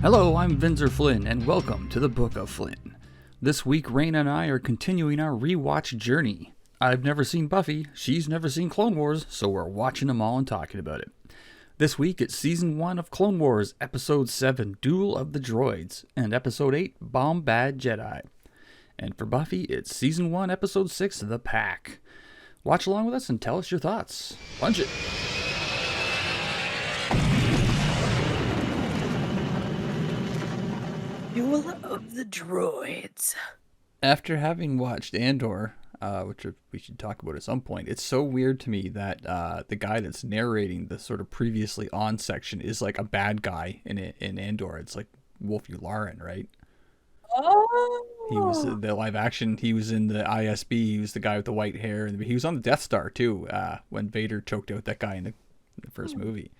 Hello, I'm Vinzer Flinn, and welcome to the Book of Flynn. This week, Raina and I are continuing our rewatch journey. I've never seen Buffy, she's never seen Clone Wars, so we're watching them all and talking about it. This week, it's Season 1 of Clone Wars, Episode 7, Duel of the Droids, and Episode 8, Bombad Jedi. And for Buffy, it's Season 1, Episode 6, The Pack. Watch along with us and tell us your thoughts. Punch it! Duel of the Droids. After having watched Andor, which we should talk about at some point, it's so weird to me that the guy that's narrating the sort of previously on section is like a bad guy in Andor. It's like Wolf Yularen, right? Oh. He was the live action. He was in the ISB. He was the guy with the white hair, and he was on the Death Star too. When Vader choked out that guy in the first movie.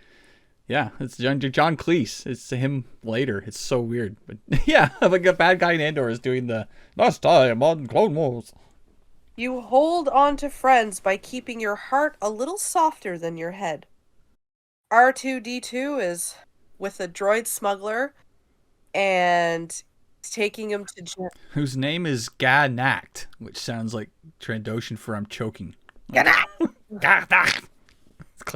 Yeah, it's John Cleese. It's him later. It's so weird, but yeah, like a bad guy in Andor is doing the last time on Clone Wars. You hold on to friends by keeping your heart a little softer than your head. R2-D2 is with a droid smuggler and taking him to whose name is Ganact, which sounds like Trandoshan for I'm choking. Ganact!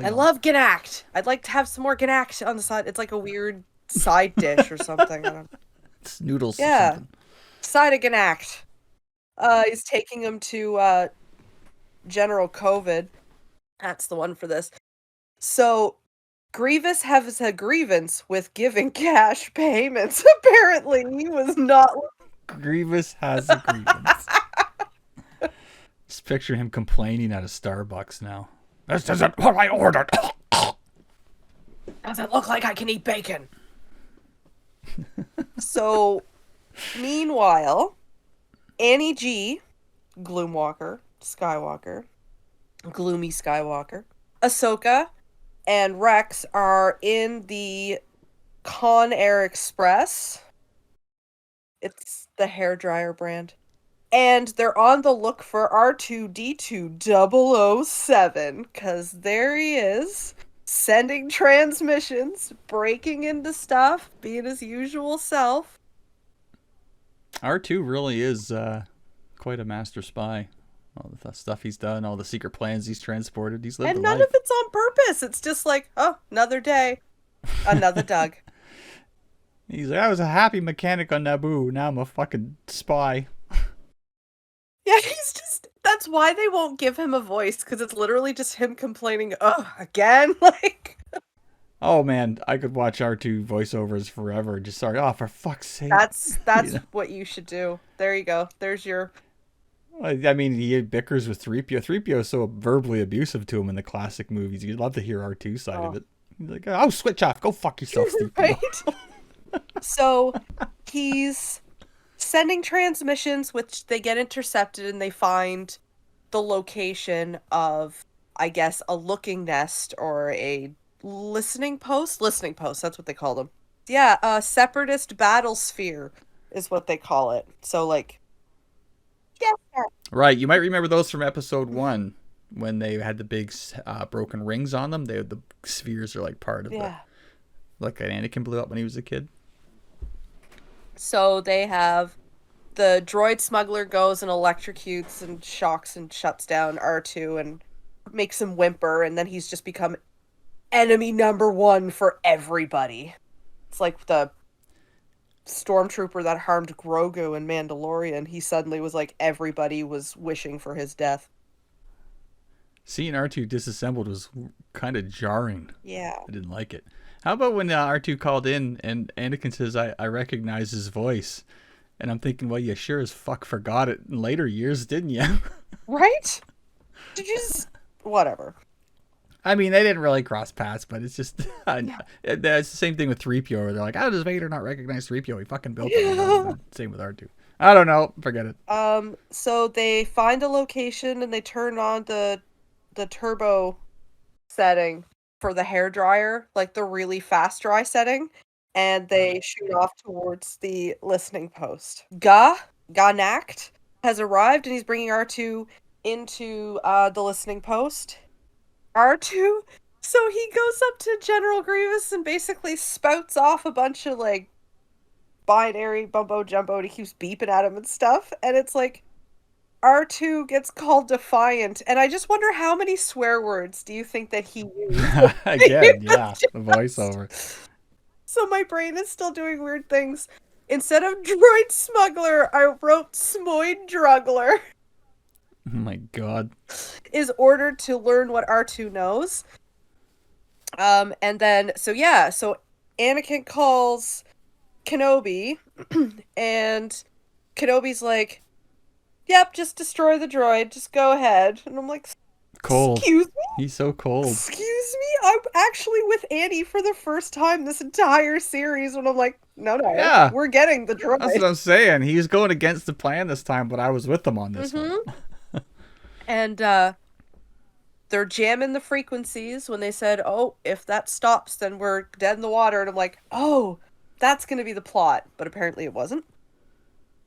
I love Ganact. I'd like to have some more Ganact on the side. It's like a weird side dish or something. It's noodles. Yeah. Or something. Side of Ganact. He's taking him to General COVID. That's the one for this. So, Grievous has a grievance with giving cash payments. Apparently, he was not. Grievous has a grievance. Just picture him complaining at a Starbucks now. This isn't what I ordered. Doesn't look like I can eat bacon. So, meanwhile, Annie G, Gloomwalker, Skywalker, Gloomy Skywalker, Ahsoka, and Rex are in the Con Air Express. It's the hairdryer brand. And they're on the look for R2-D2 007, because there he is, sending transmissions, breaking into stuff, being his usual self. R2 really is quite a master spy. All the stuff he's done, all the secret plans he's transported, he's lived And a none life. of it's on purpose. It's just like, oh, another day, another Doug. He's like, I was a happy mechanic on Naboo, now I'm a fucking spy. Yeah, he's just, that's why they won't give him a voice, because it's literally just him complaining, oh, again? Like, oh man, I could watch R2 voiceovers forever. Just sorry, oh, for fuck's sake. That's what you should do. There you go. There's your... I mean, he bickers with 3PO. 3PO is so verbally abusive to him in the classic movies. You'd love to hear R2 side of it. He's like, oh, switch off. Go fuck yourself, Steve. Right? So, he's sending transmissions, which they get intercepted, and they find the location of, I guess, a looking nest or a listening post. Listening post, that's what they call them. Yeah, a separatist battle sphere is what they call it. So, like, yeah. Right, you might remember those from episode 1 when they had the big broken rings on them. The spheres are like part of the, like Anakin blew up when he was a kid. So they have the droid smuggler goes and electrocutes and shocks and shuts down R2 and makes him whimper, and then he's just become enemy number one for everybody. It's like the stormtrooper that harmed Grogu in Mandalorian. He suddenly was like, everybody was wishing for his death. Seeing R2 disassembled was kind of jarring. Yeah. I didn't like it. How about when R2 called in and Anakin says, I recognize his voice. And I'm thinking, well, you sure as fuck forgot it in later years, didn't you? Right? Did you just... Whatever. I mean, they didn't really cross paths, but it's just... It's the same thing with 3PO, where they're like, how does Vader not recognize 3PO? He fucking built it. Same with R2. I don't know. Forget it. So they find a location and they turn on the turbo setting for the hairdryer, like the really fast dry setting, and they shoot off towards the listening post. Ganact has arrived and he's bringing R2 into the listening post. R2, so he goes up to General Grievous and basically spouts off a bunch of like binary bumbo jumbo, and he keeps beeping at him and stuff. And it's like R2 gets called defiant, and I just wonder how many swear words do you think that he used? Again, yeah, the voiceover. So my brain is still doing weird things. Instead of droid smuggler, I wrote smoid druggler. Oh my god. Is ordered to learn what R2 knows. And then, so Anakin calls Kenobi, and Kenobi's like, yep, just destroy the droid, just go ahead. And I'm like, Cold. excuse me? He's so cold. Excuse me? I'm actually with Annie for the first time this entire series when I'm like, no, Yeah. we're getting the droid. That's what I'm saying. He's going against the plan this time, but I was with him on this one. And they're jamming the frequencies when they said, oh, if that stops, then we're dead in the water. And I'm like, oh, that's going to be the plot. But apparently it wasn't.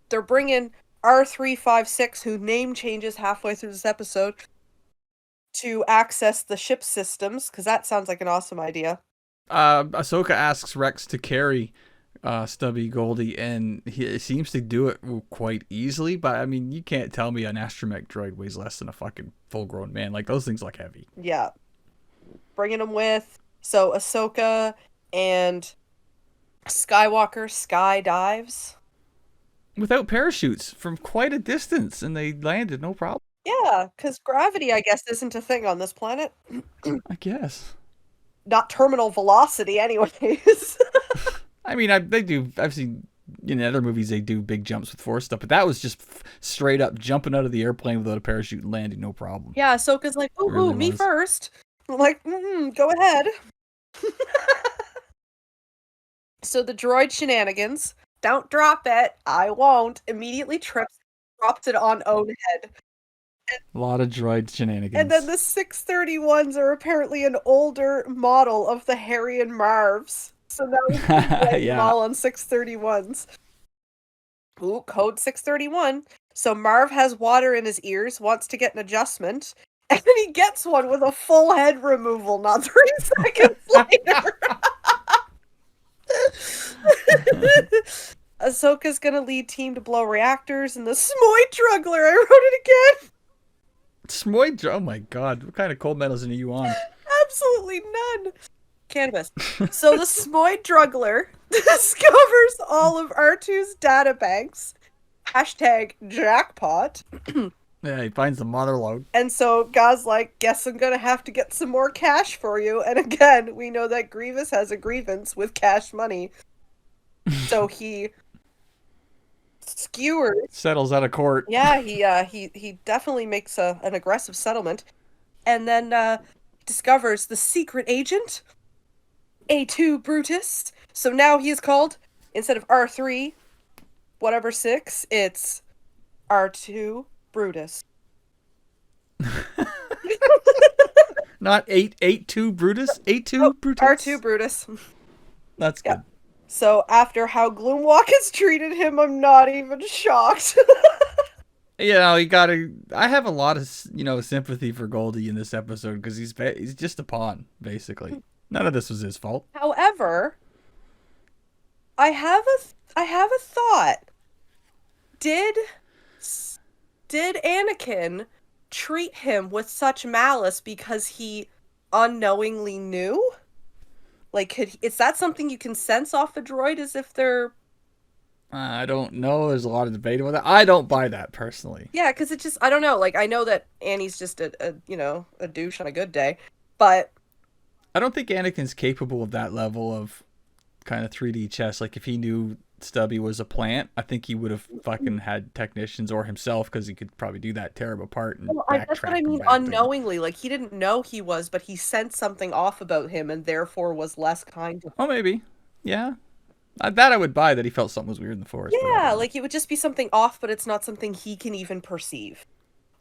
They're bringing R356, who name changes halfway through this episode, to access the ship systems, because that sounds like an awesome idea. Ahsoka asks Rex to carry Stubby Goldie, and he seems to do it quite easily, but I mean, you can't tell me an astromech droid weighs less than a fucking full-grown man. Like, those things look heavy. Yeah. Bringing them with. So Ahsoka and Skywalker skydives. Without parachutes from quite a distance, and they landed no problem. Yeah, because gravity, I guess, isn't a thing on this planet. I guess. Not terminal velocity, anyways. I mean, I've seen in other movies they do big jumps with force stuff, but that was just straight up jumping out of the airplane without a parachute and landing, no problem. Yeah, Ahsoka's like, ooh, really me was. first. I'm like, go ahead. So the droid shenanigans, don't drop it, I won't, immediately trips, drops it on own head. A lot of droid shenanigans. And then the 631s are apparently an older model of the Harry and Marvs. So now we can them all on 631s. Ooh, code 631. So Marv has water in his ears, wants to get an adjustment, and then he gets one with a full head removal not 3 seconds later. Ahsoka's gonna lead team to blow reactors, and the Smoy Druggler, I wrote it again. Smoy, oh my god, what kind of cold medicine are you on? Absolutely none. Cannabis. So the Smoy Druggler discovers all of R2's databanks. #jackpot. Yeah, he finds the mother lode. And so God's like, guess I'm gonna have to get some more cash for you. And again, we know that Grievous has a grievance with cash money. So he skewers. Settles out of court. Yeah, he definitely makes an aggressive settlement. And then discovers the secret agent, A2 Brutus. So now he is called, instead of R3, whatever 6, it's R2 Brutus. Not 8-2 Brutus? 8-2 Brutus? R2 Brutus. That's good. Yeah. So after how Gloomwalk has treated him, I'm not even shocked. You know, I have a lot of, sympathy for Goldie in this episode because he's just a pawn, basically. None of this was his fault. However, I have a thought. Did Anakin treat him with such malice because he unknowingly knew? Like, is that something you can sense off a droid, as if they're... I don't know. There's a lot of debate about that. I don't buy that, personally. Yeah, because it just... I don't know. Like, I know that Annie's just a douche on a good day, but... I don't think Anakin's capable of that level of kind of 3D chess. Like, if he knew Stubby was a plant, I think he would have fucking had technicians or himself, because he could probably do that, tear him apart and backtrack. That's what I mean, unknowingly. Like, he didn't know he was, but he sensed something off about him and therefore was less kind to him. Oh, maybe. Yeah. That I would buy, that he felt something was weird in the forest. Yeah, like, it would just be something off, but it's not something he can even perceive.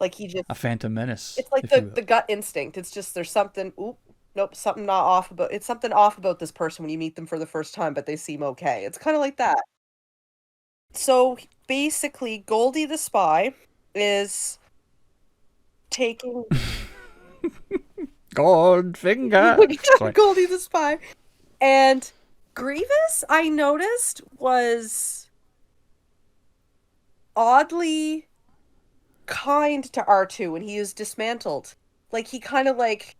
Like, he just... A phantom menace. It's like the gut instinct. It's just, there's something... Oop. Nope, something not off about... It's something off about this person when you meet them for the first time, but they seem okay. It's kind of like that. So, basically, Goldie the spy is taking... Goldfinger! Goldie the spy. And Grievous, I noticed, was oddly kind to R2 when he was dismantled. Like he kind of like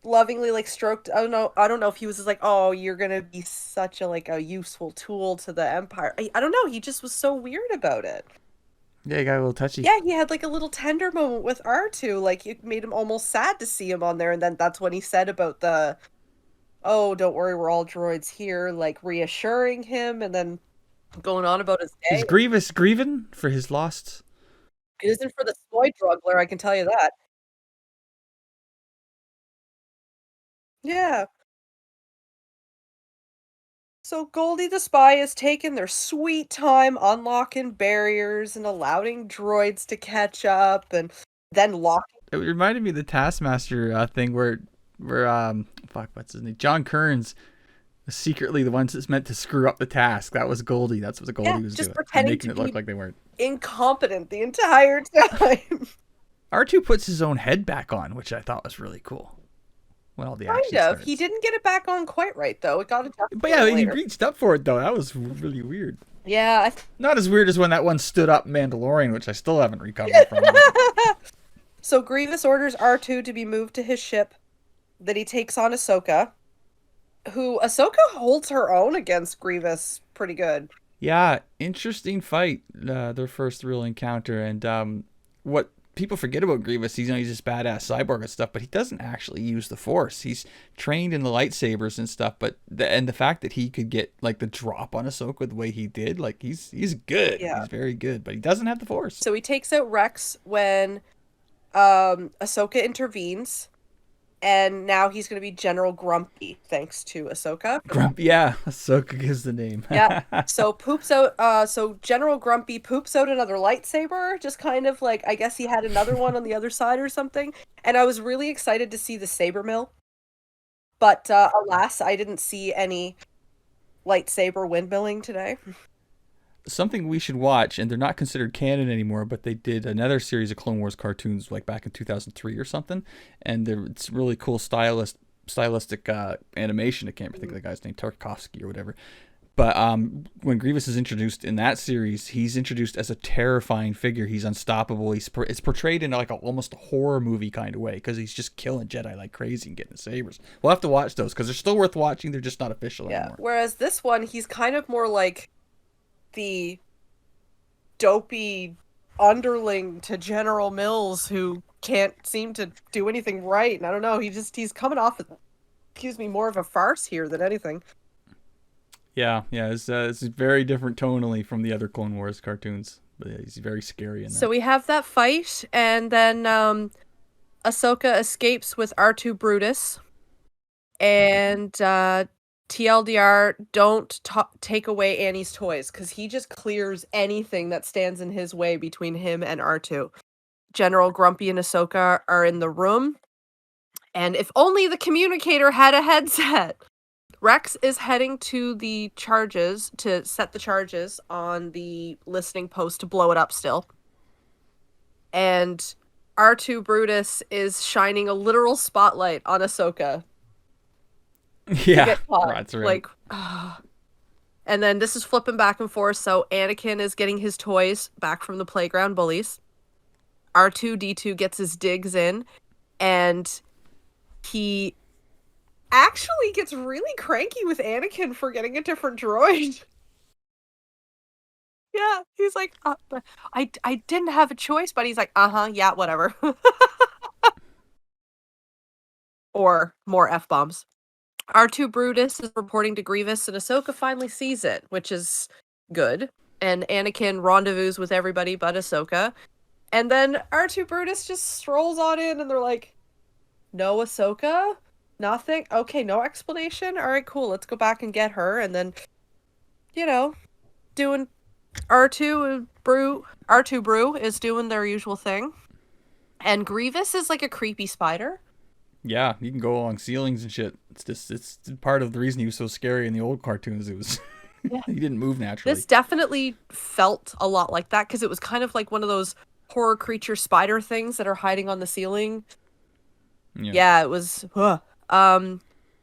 lovingly like stroked. I don't know if he was just like, oh, you're gonna be such a like a useful tool to the Empire. I don't know. He just was so weird about it. Yeah, he got a little touchy. Yeah, he had like a little tender moment with R2. Like it made him almost sad to see him on there. And then that's when he said about the, oh, don't worry, we're all droids here, like reassuring him, and then going on about his Is day. Grievous grieving for his lost? It isn't for the soy druggler, I can tell you that. Yeah. So Goldie the Spy has taken their sweet time unlocking barriers and allowing droids to catch up and then locking. It reminded me of the Taskmaster thing where fuck, what's his name? John Kearns was secretly the ones that's meant to screw up the task. That was Goldie. That's what Goldie Yeah, was just doing, pretending making to it look be like they weren't. incompetent the entire time. R2 puts his own head back on, which I thought was really cool. When all the Kind action of. starts. He didn't get it back on quite right though. It got adjusted But yeah, he later. reached up for it though. That was really weird. Yeah. Not as weird as when that one stood up Mandalorian, which I still haven't recovered from. So Grievous orders R2 to be moved to his ship. Then he takes on Ahsoka, who Ahsoka holds her own against Grievous pretty good. Yeah, interesting fight. Their first real encounter, and what people forget about Grievous, he's this badass cyborg and stuff, but he doesn't actually use the Force. He's trained in the lightsabers and stuff, but the fact that he could get like the drop on Ahsoka the way he did, like he's good. Yeah. He's very good, but he doesn't have the Force. So he takes out Rex when Ahsoka intervenes, and now he's going to be General Grumpy thanks to Ahsoka. Grump, yeah, Ahsoka is the name. Yeah. So so General Grumpy poops out another lightsaber, just kind of like I guess he had another one on the other side or something. And I was really excited to see the saber mill. But alas, I didn't see any lightsaber windmilling today. Something we should watch, and they're not considered canon anymore, but they did another series of Clone Wars cartoons like back in 2003 or something, and it's really cool stylistic animation. I can't think of the guy's name, Tarkovsky or whatever. But when Grievous is introduced in that series, he's introduced as a terrifying figure. He's unstoppable. It's portrayed in like almost a horror movie kind of way because he's just killing Jedi like crazy and getting sabers. We'll have to watch those because they're still worth watching. They're just not official Yeah. anymore. Whereas this one, he's kind of more like the dopey underling to General Mills who can't seem to do anything right. And I don't know, he's coming off, more of a farce here than anything. Yeah, it's very different tonally from the other Clone Wars cartoons. But yeah, he's very scary in that. So we have that fight, and then Ahsoka escapes with R2 Brutus. And TLDR, don't take away Annie's toys, because he just clears anything that stands in his way between him and R2. General Grumpy and Ahsoka are in the room, and if only the communicator had a headset. Rex is heading to the charges to set the charges on the listening post to blow it up still. And R2 Brutus is shining a literal spotlight on Ahsoka. Yeah, that's right. Like, and then this is flipping back and forth. So Anakin is getting his toys back from the playground bullies. R2-D2 gets his digs in, and he actually gets really cranky with Anakin for getting a different droid. Yeah, he's like, I didn't have a choice, but he's like, yeah, whatever. Or more F-bombs. R2 Brutus is reporting to Grievous, and Ahsoka finally sees it, which is good. And Anakin rendezvous with everybody but Ahsoka. And then R2 Brutus just strolls on in, and they're like, no Ahsoka? Nothing? Okay, no explanation? Alright, cool, let's go back and get her. And then, doing R2 Brew is doing their usual thing. And Grievous is like a creepy spider. Yeah, he can go along ceilings and shit. It's part of the reason he was so scary in the old cartoons. It was he didn't move naturally. This definitely felt a lot like that because it was kind of like one of those horror creature spider things that are hiding on the ceiling. Yeah, it was.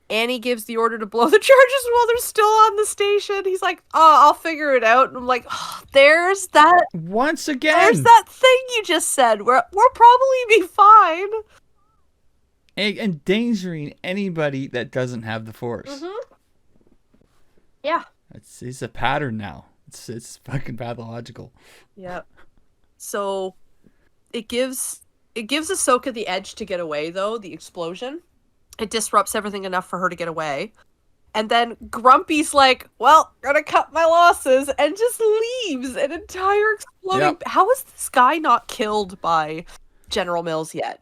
Annie gives the order to blow the charges while they're still on the station. He's like, "Oh, I'll figure it out." And I'm like, oh, there's that thing you just said. We'll probably be fine. Endangering anybody that doesn't have the Force. Mm-hmm. Yeah. It's a pattern now. It's fucking pathological. Yeah. So it gives Ahsoka the edge to get away, though, the explosion. It disrupts everything enough for her to get away. And then Grumpy's like, well, gonna cut my losses, and just leaves an entire exploding... Yep. How is this guy not killed by General Mills yet?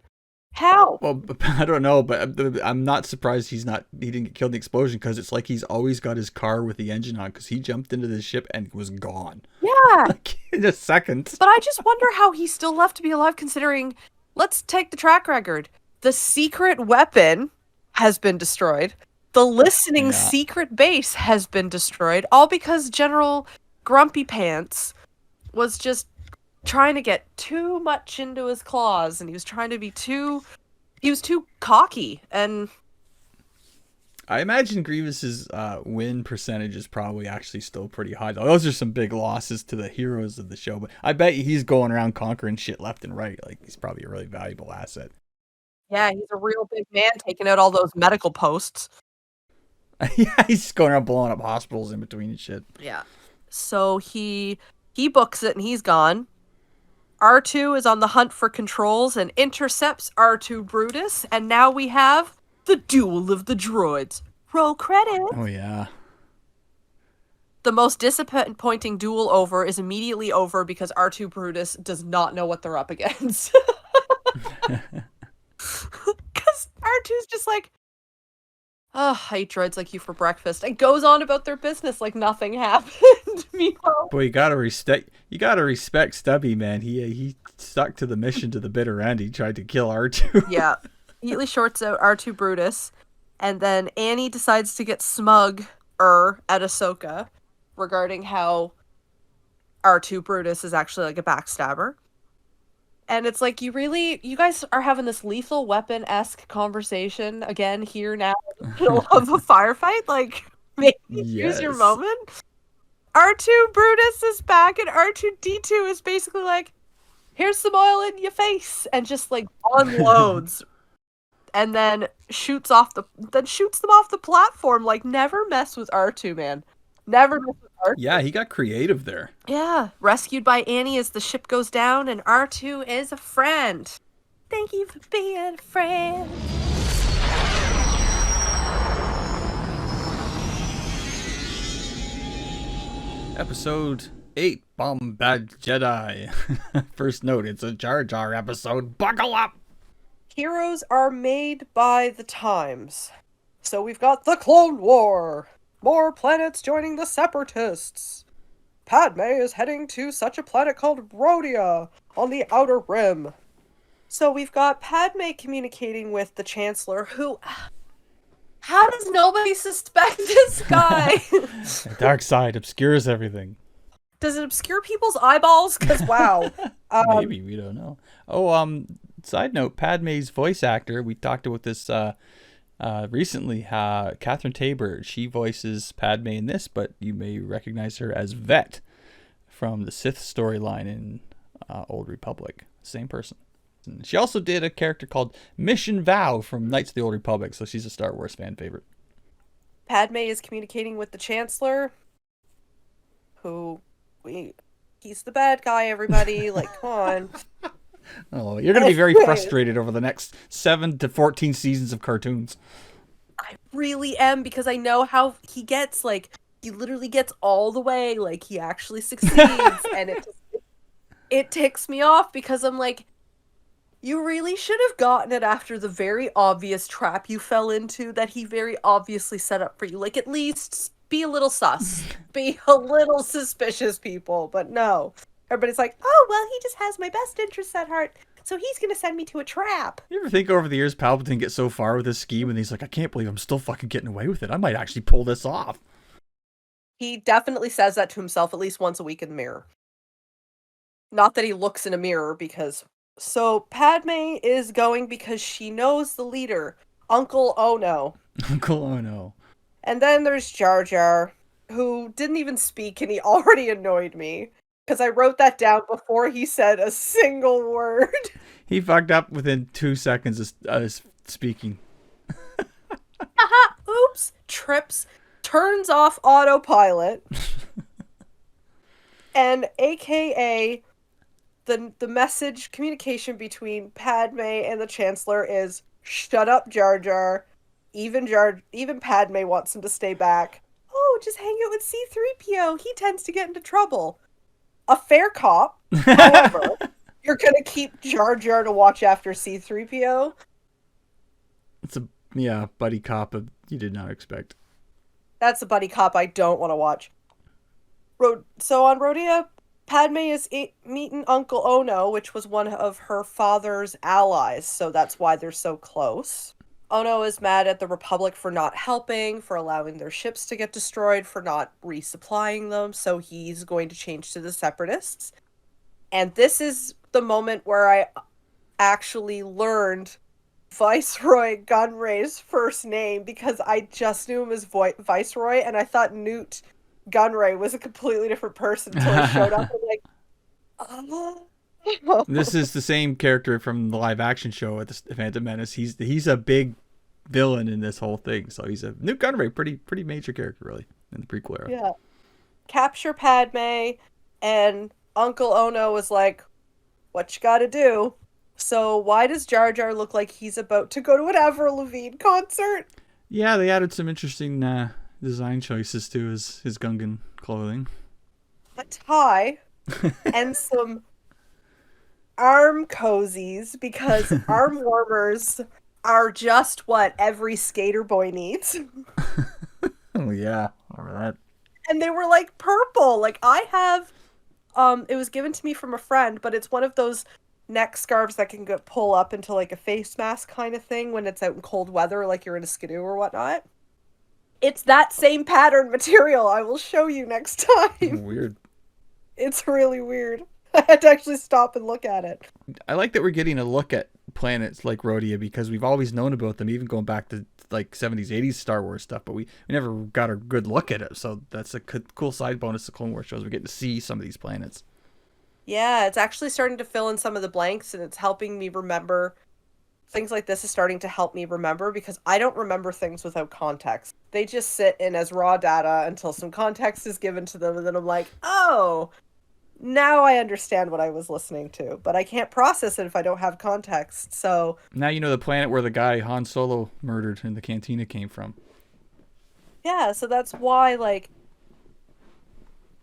How? Well, I don't know, but I'm not surprised he didn't get killed in the explosion, because it's like he's always got his car with the engine on, because he jumped into the ship and was gone. Yeah. Like, in a second. But I just wonder how he's still left to be alive, considering, let's take the track record. The secret weapon has been destroyed. The listening secret base has been destroyed, all because General Grumpy Pants was just trying to get too much into his claws, and he was too cocky, and I imagine Grievous's win percentage is probably actually still pretty high, though. Those are some big losses to the heroes of the show, but I bet he's going around conquering shit left and right. Like, he's probably a really valuable asset. yeah, he's a real big man taking out all those medical posts. Yeah, he's going around blowing up hospitals in between and shit. Yeah. So he books it and he's gone. R2 is on the hunt for controls and intercepts R2 Brutus, and now we have the Duel of the Droids. Roll credits. Oh, yeah. The most disappointing duel is immediately over because R2 Brutus does not know what they're up against. Because R2's just like, oh, I eat droids like you for breakfast, and goes on about their business like nothing happened. Meanwhile, Boy, you gotta respect Stubby, man. He stuck to the mission to the bitter end. He tried to kill R2. Yeah. Immediately shorts out R2 Brutus, and then Annie decides to get smug at Ahsoka regarding how R2 Brutus is actually like a backstabber. And it's like, you guys are having this lethal weapon-esque conversation again here now in the middle of a firefight? Like, maybe use your moment? R2 Brutus is back, and R2-D2 is basically like, here's some oil in your face, and just like unloads. And then shoots them off the platform. Like, never mess with R2, man. Never mess with R2. Yeah, he got creative there. Yeah. Rescued by Annie as the ship goes down, and R2 is a friend. Thank you for being a friend. Episode 8, Bombad Jedi. First note, it's a Jar Jar episode. Buckle up! Heroes are made by the times. So we've got the Clone War. More planets joining the Separatists. Padme is heading to such a planet called Rhodia on the Outer Rim. So we've got Padme communicating with the Chancellor, who... How does nobody suspect this guy? The dark side obscures everything. Does it obscure people's eyeballs? Because, wow. Maybe, we don't know. Oh, side note, Padme's voice actor, we talked about this recently, Catherine Tabor, she voices Padme in this, but you may recognize her as Vet from the Sith storyline in Old Republic. Same person. She also did a character called Mission Vow from Knights of the Old Republic, so she's a Star Wars fan favorite. Padme is communicating with the Chancellor, he's the bad guy, everybody. Like, come on. Oh, you're going to be very frustrated over the next 7 to 14 seasons of cartoons. I really am, because I know how he gets, like, he literally gets all the way, like, he actually succeeds, and it ticks me off, because I'm like, you really should have gotten it after the very obvious trap you fell into that he very obviously set up for you. Like, at least be a little sus. Be a little suspicious, people. But no. Everybody's like, oh, well, he just has my best interests at heart, so he's going to send me to a trap. You ever think over the years Palpatine gets so far with this scheme and he's like, I can't believe I'm still fucking getting away with it. I might actually pull this off. He definitely says that to himself at least once a week in the mirror. Not that he looks in a mirror, because... So Padme is going because she knows the leader, Uncle Ono. Uncle Ono. And then there's Jar Jar, who didn't even speak and he already annoyed me. Because I wrote that down before he said a single word. He fucked up within 2 seconds of speaking. Haha, oops, trips, turns off autopilot, and AKA the message communication between Padme and the Chancellor is shut up, Jar Jar. Even Padme wants him to stay back. Oh, just hang out with C-3PO. He tends to get into trouble. A fair cop. However, you're gonna keep Jar Jar to watch after C-3PO. It's a buddy cop you did not expect. That's a buddy cop I don't want to watch. So on Rhodia, Padme is meeting Uncle Ono, which was one of her father's allies, so that's why they're so close. Ono is mad at the Republic for not helping, for allowing their ships to get destroyed, for not resupplying them, so he's going to change to the Separatists. And this is the moment where I actually learned Viceroy Gunray's first name because I just knew him as Viceroy, and I thought Newt Gunray was a completely different person until he showed up. And like, oh. This is the same character from the live action show at the Phantom Menace. He's a big villain in this whole thing. So he's a Newt Gunray, pretty major character really in the prequel era. Yeah. Capture Padme, and Uncle Ono was like, "What you gotta do?" So why does Jar Jar look like he's about to go to an Avril Lavigne concert? Yeah, they added some interesting design choices to his Gungan clothing. A tie and some arm cozies because arm warmers are just what every skater boy needs. Oh yeah, remember that. And they were like purple. Like I have it was given to me from a friend, but it's one of those neck scarves that can pull up into like a face mask kind of thing when it's out in cold weather, like you're in a skidoo or whatnot. It's that same pattern material. I will show you next time. Weird. It's really weird. I had to actually stop and look at it. I like that we're getting a look at planets like Rhodia because we've always known about them, even going back to like 70s, 80s Star Wars stuff, but we never got a good look at it. So that's a cool side bonus to Clone Wars shows. We get to see some of these planets. Yeah, it's actually starting to fill in some of the blanks, and it's helping me remember. Things like this is starting to help me remember because I don't remember things without context. They just sit in as raw data until some context is given to them, and then I'm like, oh, now I understand what I was listening to. But I can't process it if I don't have context, so... Now you know the planet where the guy Han Solo murdered in the cantina came from. Yeah, so that's why, like,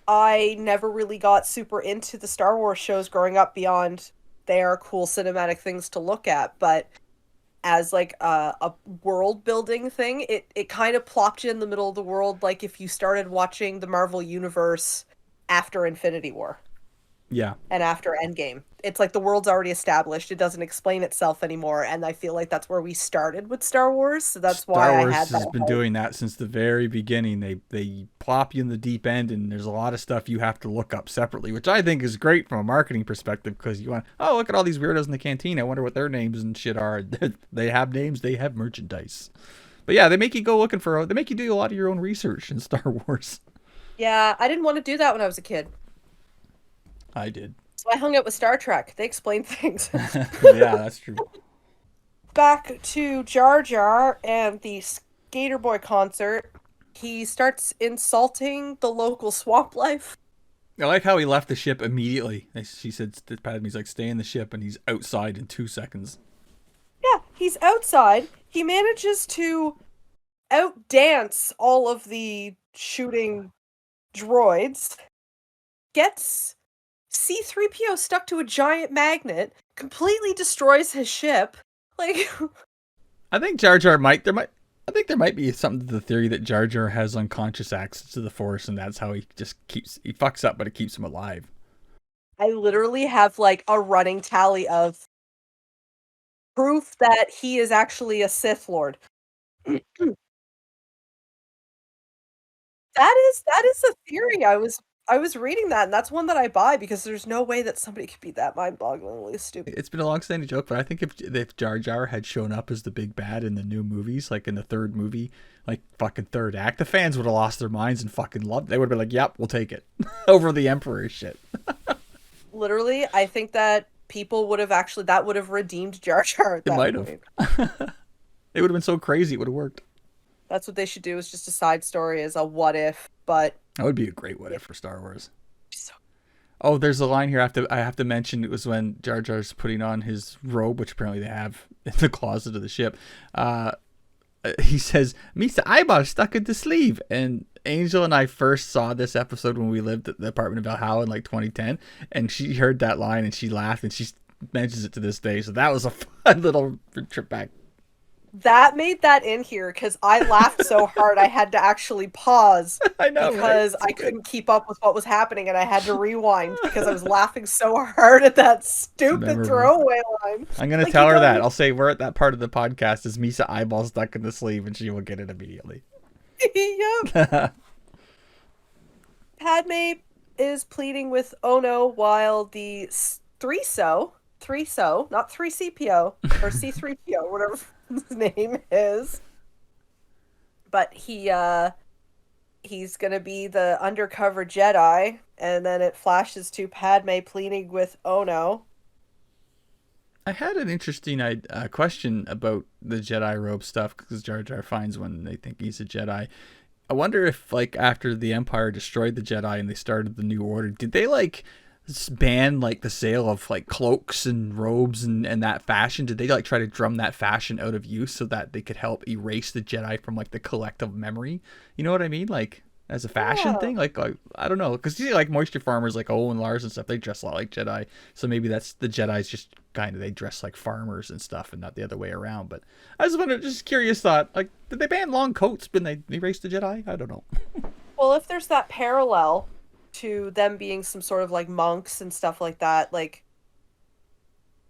I never really got super into the Star Wars shows growing up beyond they are cool cinematic things to look at, but as like a world building thing, it kind of plopped you in the middle of the world like if you started watching the Marvel Universe after Infinity War. Yeah. And after Endgame. It's like the world's already established. It doesn't explain itself anymore, and I feel like that's where we started with Star Wars, so that's why Star Wars I had that. has been doing that since the very beginning. They plop you in the deep end, and there's a lot of stuff you have to look up separately, which I think is great from a marketing perspective because you want, oh, look at all these weirdos in the canteen. I wonder what their names and shit are. They have names. They have merchandise. But yeah, they make you go looking for. They make you do a lot of your own research in Star Wars. Yeah, I didn't want to do that when I was a kid. I did. So I hung out with Star Trek. They explain things. Yeah, that's true. Back to Jar Jar and the Skater Boy concert. He starts insulting the local swamp life. I like how he left the ship immediately. She said, Padme's like, stay in the ship, and he's outside in 2 seconds. Yeah, he's outside. He manages to outdance all of the shooting droids. Gets C-3PO stuck to a giant magnet, completely destroys his ship. Like, I think Jar Jar I think there might be something to the theory that Jar Jar has unconscious access to the Force, and that's how he fucks up, but it keeps him alive. I literally have like a running tally of proof that he is actually a Sith Lord. That is a theory I was reading that, and that's one that I buy because there's no way that somebody could be that mind-bogglingly stupid. It's been a long-standing joke, but I think if Jar Jar had shown up as the big bad in the new movies, like in the third movie, like fucking third act, the fans would have lost their minds and fucking loved it. They would have been like, yep, we'll take it. Over the Emperor shit. Literally, I think that people would have actually, that would have redeemed Jar Jar at that It might point. have. It would have been so crazy, it would have worked. That's what they should do, is just a side story as a what if, but... That would be a great what if for Star Wars. So... Oh, there's a line here I have to mention. It was when Jar Jar's putting on his robe, which apparently they have in the closet of the ship. He says, Misa eyeball stuck in the sleeve. And Angel and I first saw this episode when we lived at the apartment of Valhalla in like 2010. And she heard that line and she laughed and she mentions it to this day. So that was a fun little trip back. That made that in here because I laughed so hard I had to actually pause. I know, because right? I couldn't keep up with what was happening and I had to rewind because I was laughing so hard at that stupid throwaway line. I'm going to tell her that. I'll say we're at that part of the podcast is Misa eyeball stuck in the sleeve and she will get it immediately. Yep. Padme is pleading with Ono while the 3SO, not 3CPO or C3PO, whatever his name is. But he's gonna be the undercover Jedi, and then it flashes to Padme pleading with Ono. I had an interesting question about the Jedi robe stuff because Jar Jar finds one and they think he's a Jedi. I wonder if, like, after the Empire destroyed the Jedi and they started the New Order, did they, like, ban, like, the sale of, like, cloaks and robes and that fashion? Did they, like, try to drum that fashion out of use so that they could help erase the Jedi from, like, the collective memory? You know what I mean? Like, as a fashion thing? Like, I don't know. Because you see, like, moisture farmers like Owen Lars and stuff, they dress a lot like Jedi. So maybe that's the Jedi's just kind of, they dress like farmers and stuff and not the other way around. But I was wondering, just curious thought, like, did they ban long coats when they erased the Jedi? I don't know. Well, if there's that parallel to them being some sort of, like, monks and stuff like that, like,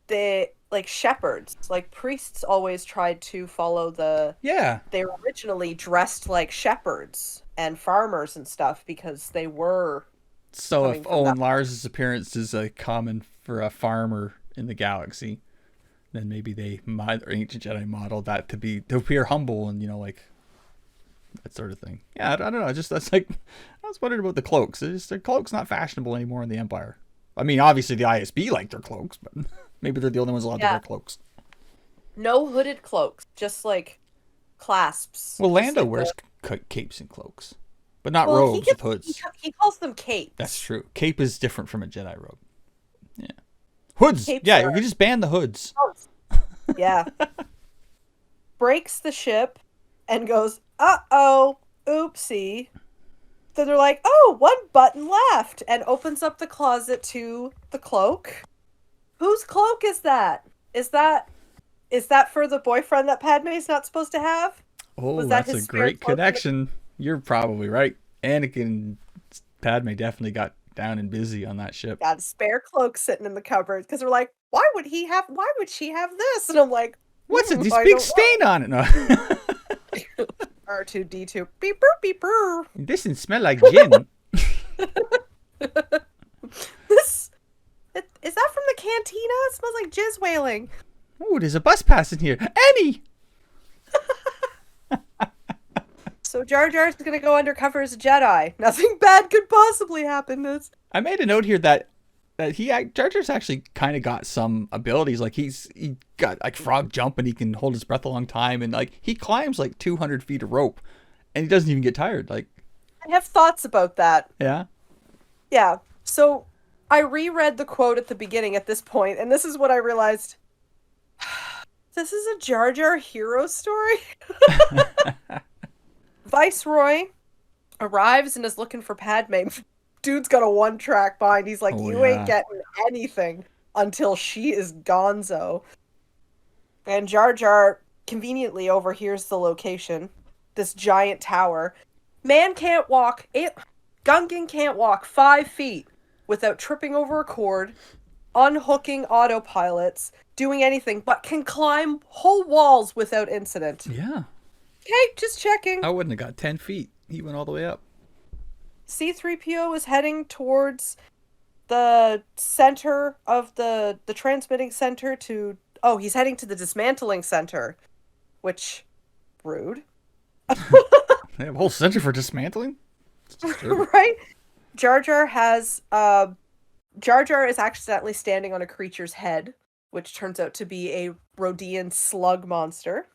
they, like, shepherds, like, priests always tried to follow the... Yeah. They were originally dressed like shepherds and farmers and stuff because they were... So if Owen Lars' appearance is common for a farmer in the galaxy, then maybe they ancient Jedi modeled that to appear humble and, you know, like that sort of thing. Yeah, I don't know. That's like, I was wondering about the cloaks. Their cloaks not fashionable anymore in the Empire. I mean, obviously the ISB like their cloaks, but maybe they're the only ones allowed to wear cloaks. No hooded cloaks, just like clasps. Well, Lando wears capes and cloaks, but not robes with hoods. He calls them capes. That's true. Cape is different from a Jedi robe. Yeah. Hoods. Capes you can just ban the hoods. Yeah. Breaks the ship and goes, uh-oh, oopsie. Then they're like, oh, one button left, and opens up the closet to the cloak. Whose cloak is that? Is that for the boyfriend that Padme's not supposed to have? Oh, that's a great connection. You're probably right. Anakin and Padme definitely got down and busy on that ship. Got a spare cloak sitting in the cupboard because we're like, why would she have this? And I'm like, what's it? This big stain on it. No. R2D2. Beep boop beep boop. It doesn't smell like gin. Is that from the cantina? It smells like jizz whaling. Oh, there's a bus passing here. Annie! So Jar Jar's gonna go undercover as a Jedi. Nothing bad could possibly happen. I made a note here that Jar Jar's actually kind of got some abilities. Like he got like frog jump and he can hold his breath a long time and like he climbs like 200 feet of rope and he doesn't even get tired. Like I have thoughts about that. Yeah. Yeah. So I reread the quote at the beginning at this point, and this is what I realized. This is a Jar Jar hero story. Viceroy arrives and is looking for Padme. Dude's got a one-track mind. He's like, you ain't getting anything until she is gonzo. And Jar Jar conveniently overhears the location. This giant tower. Man can't walk. Gungan can't walk 5 feet without tripping over a cord, unhooking autopilots, doing anything, but can climb whole walls without incident. Yeah. Okay, just checking. I wouldn't have got 10 feet. He went all the way up. C-3PO is heading towards the center of the transmitting center to... Oh, he's heading to the dismantling center, which... rude. They have a whole center for dismantling? Right? Jar Jar has... Jar Jar is accidentally standing on a creature's head, which turns out to be a Rodian slug monster.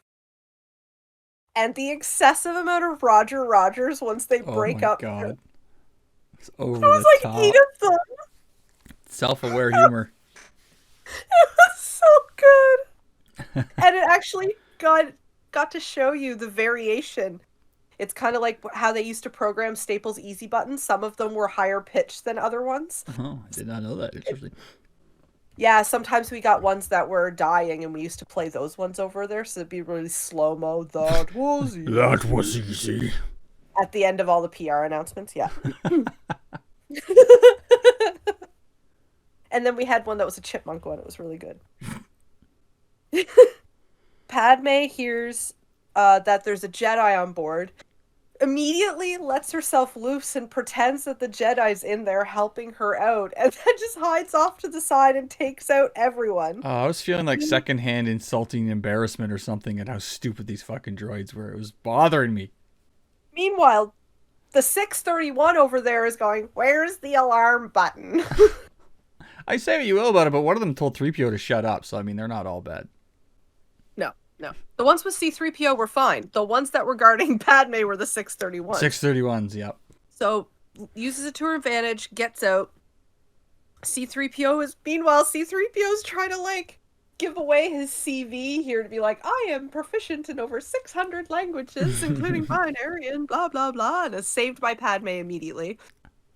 And the excessive amount of Roger Rogers once they break up. Oh my god. It's over I was the like, top. eat of them. Self-aware humor. It was so good. And it actually got to show you the variation. It's kind of like how they used to program Staples Easy buttons. Some of them were higher pitched than other ones. Oh, I did not know that. Interesting. Yeah, sometimes we got ones that were dying and we used to play those ones over there, so it'd be really slow-mo. That was easy. That was easy. At the end of all the PR announcements, yeah. And then we had one that was a chipmunk one. It was really good. Padme hears that there's a Jedi on board, immediately lets herself loose and pretends that the Jedi's in there helping her out, and then just hides off to the side and takes out everyone. I was feeling like secondhand insulting embarrassment or something at how stupid these fucking droids were. It was bothering me. Meanwhile, the 631 over there is going, "Where's the alarm button?" I say what you will about it, but one of them told 3PO to shut up, so I mean, they're not all bad. No. The ones with C-3PO were fine. The ones that were guarding Padme were the 631. 631s, yep. So, uses it to her advantage, gets out. Meanwhile, C-3PO's trying to, like, give away his CV here to be like, I am proficient in over 600 languages, including binary and blah, blah, blah, and is saved by Padme immediately.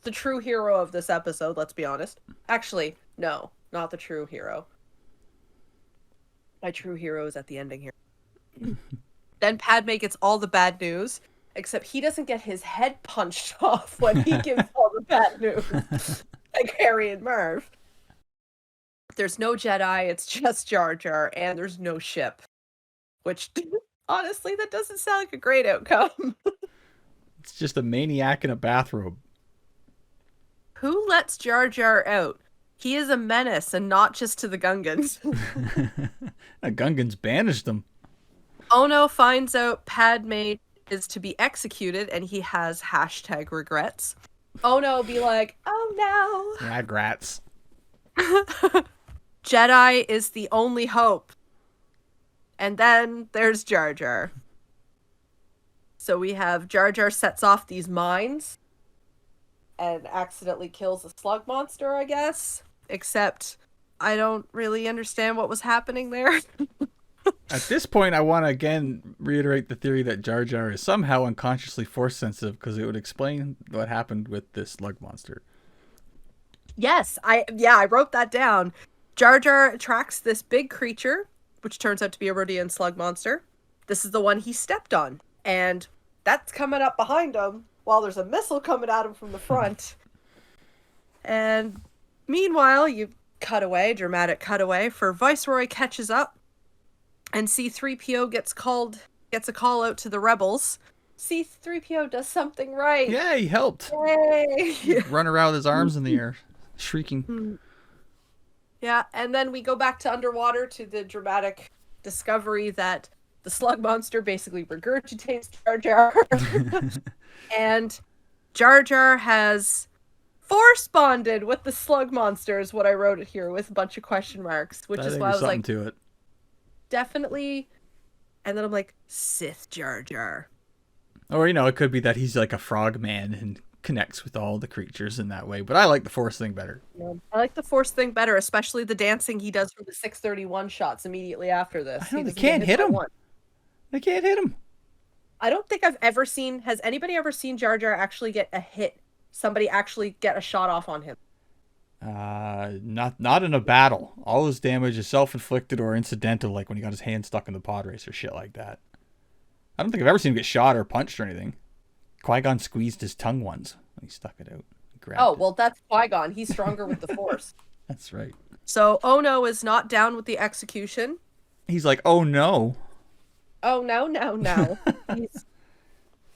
The true hero of this episode, let's be honest. Actually, no, not the true hero. My true hero is at the ending here. Then Padme gets all the bad news, except he doesn't get his head punched off when he gives all the bad news, like Harry and Merv. There's no Jedi, it's just Jar Jar, and there's no ship. Which, honestly, that doesn't sound like a great outcome. It's just a maniac in a bathrobe. Who lets Jar Jar out? He is a menace, and not just to the Gungans. The Gungans banished them. Ono finds out Padme is to be executed, and he has #regrets. Ono will be like, oh no. Yeah, grats. Jedi is the only hope. And then there's Jar Jar. So we have Jar Jar sets off these mines and accidentally kills a slug monster, I guess. Except I don't really understand what was happening there. At this point, I want to again reiterate the theory that Jar Jar is somehow unconsciously force sensitive, because it would explain what happened with this slug monster. Yes, I wrote that down. Jar Jar attracts this big creature, which turns out to be a Rodian slug monster. This is the one he stepped on, and that's coming up behind him while there's a missile coming at him from the front. And meanwhile, you dramatic cutaway, for Viceroy catches up, and C-3PO gets a call out to the rebels. C-3PO does something right. Yeah, he helped. Yay! Run around with his arms in the air, shrieking. Yeah, and then we go back to underwater to the dramatic discovery that the slug monster basically regurgitates Jar Jar. And Jar Jar has force bonded with the slug monster, is what I wrote it here with a bunch of question marks, which is why I was like, to it. Definitely. And then I'm like, Sith Jar Jar. Or, it could be that he's like a frog man and connects with all the creatures in that way. But I like the force thing better. Yeah. I like the force thing better, especially the dancing he does from the 631 shots immediately after this. They can't hit him. They can't hit him. I don't think I've ever seen... Has anybody ever seen Jar Jar actually get a hit? Somebody actually get a shot off on him? Not in a battle. All his damage is self-inflicted or incidental, like when he got his hand stuck in the pod race or shit like that. I don't think I've ever seen him get shot or punched or anything. Qui-Gon squeezed his tongue once when he stuck it out. Well, that's Qui-Gon. He's stronger with the Force. That's right. So Ono is not down with the execution. He's like, oh no. Oh no.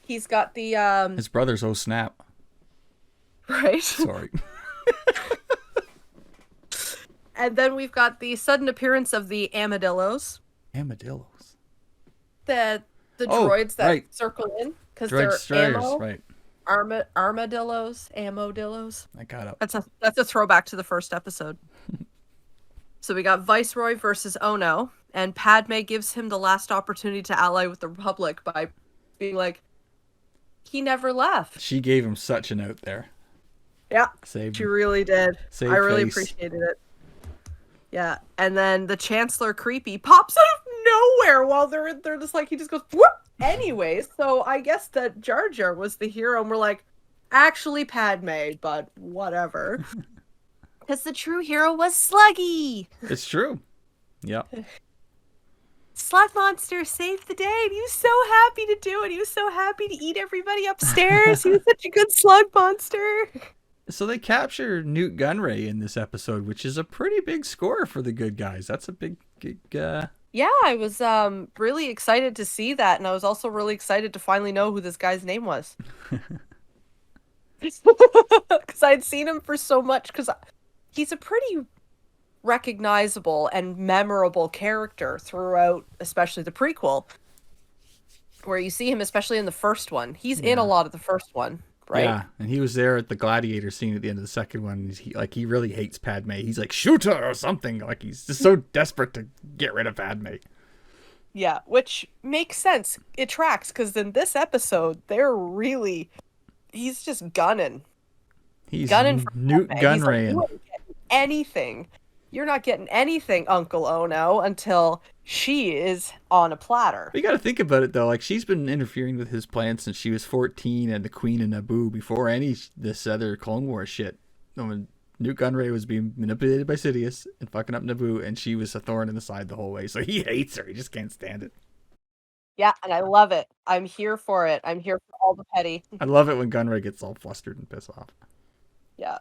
He's got the His brother's oh snap. Right? Sorry. And then we've got the sudden appearance of the Armadillos. Armadillos. The Oh, droids that right. circle in. Because Droid they're destroyers, right. armadillos. Amodillos. I got up. That's a throwback to the first episode. So we got Viceroy versus Ono. And Padme gives him the last opportunity to ally with the Republic by being like, he never left. She gave him such a note there. Yeah, Saved she him. really did. Saved I really face. appreciated it. Yeah, and then the Chancellor Creepy pops out of nowhere while they're just like, he just goes, whoop! Anyways, so I guess that Jar Jar was the hero, and we're like, actually Padme, but whatever. Because the true hero was Sluggy! It's true. Yep. Slug Monster saved the day, and he was so happy to do it. He was so happy to eat everybody upstairs. He was such a good Slug Monster. So they capture Newt Gunray in this episode, which is a pretty big score for the good guys. That's a big Yeah, I was really excited to see that, and I was also really excited to finally know who this guy's name was. Because I'd seen him for so much, because he's a pretty recognizable and memorable character throughout, especially the prequel, where you see him, especially in the first one. He's in a lot of the first one, right? Yeah, and he was there at the gladiator scene at the end of the second one. He really hates Padme. He's like, shoot her or something. Like, he's just so desperate to get rid of Padme. Yeah, which makes sense. It tracks, because in this episode, he's just gunning. He's Gunning for Newt Padme. Gunray. He's like, you ain't getting anything. You're not getting anything, Uncle Ono, until she is on a platter. You got to think about it, though. Like, she's been interfering with his plans since she was 14 and the Queen of Naboo before this other Clone Wars shit. When Newt Gunray was being manipulated by Sidious and fucking up Naboo, and she was a thorn in the side the whole way. So he hates her. He just can't stand it. Yeah, and I love it. I'm here for it. I'm here for all the petty. I love it when Gunray gets all flustered and pissed off. Yeah.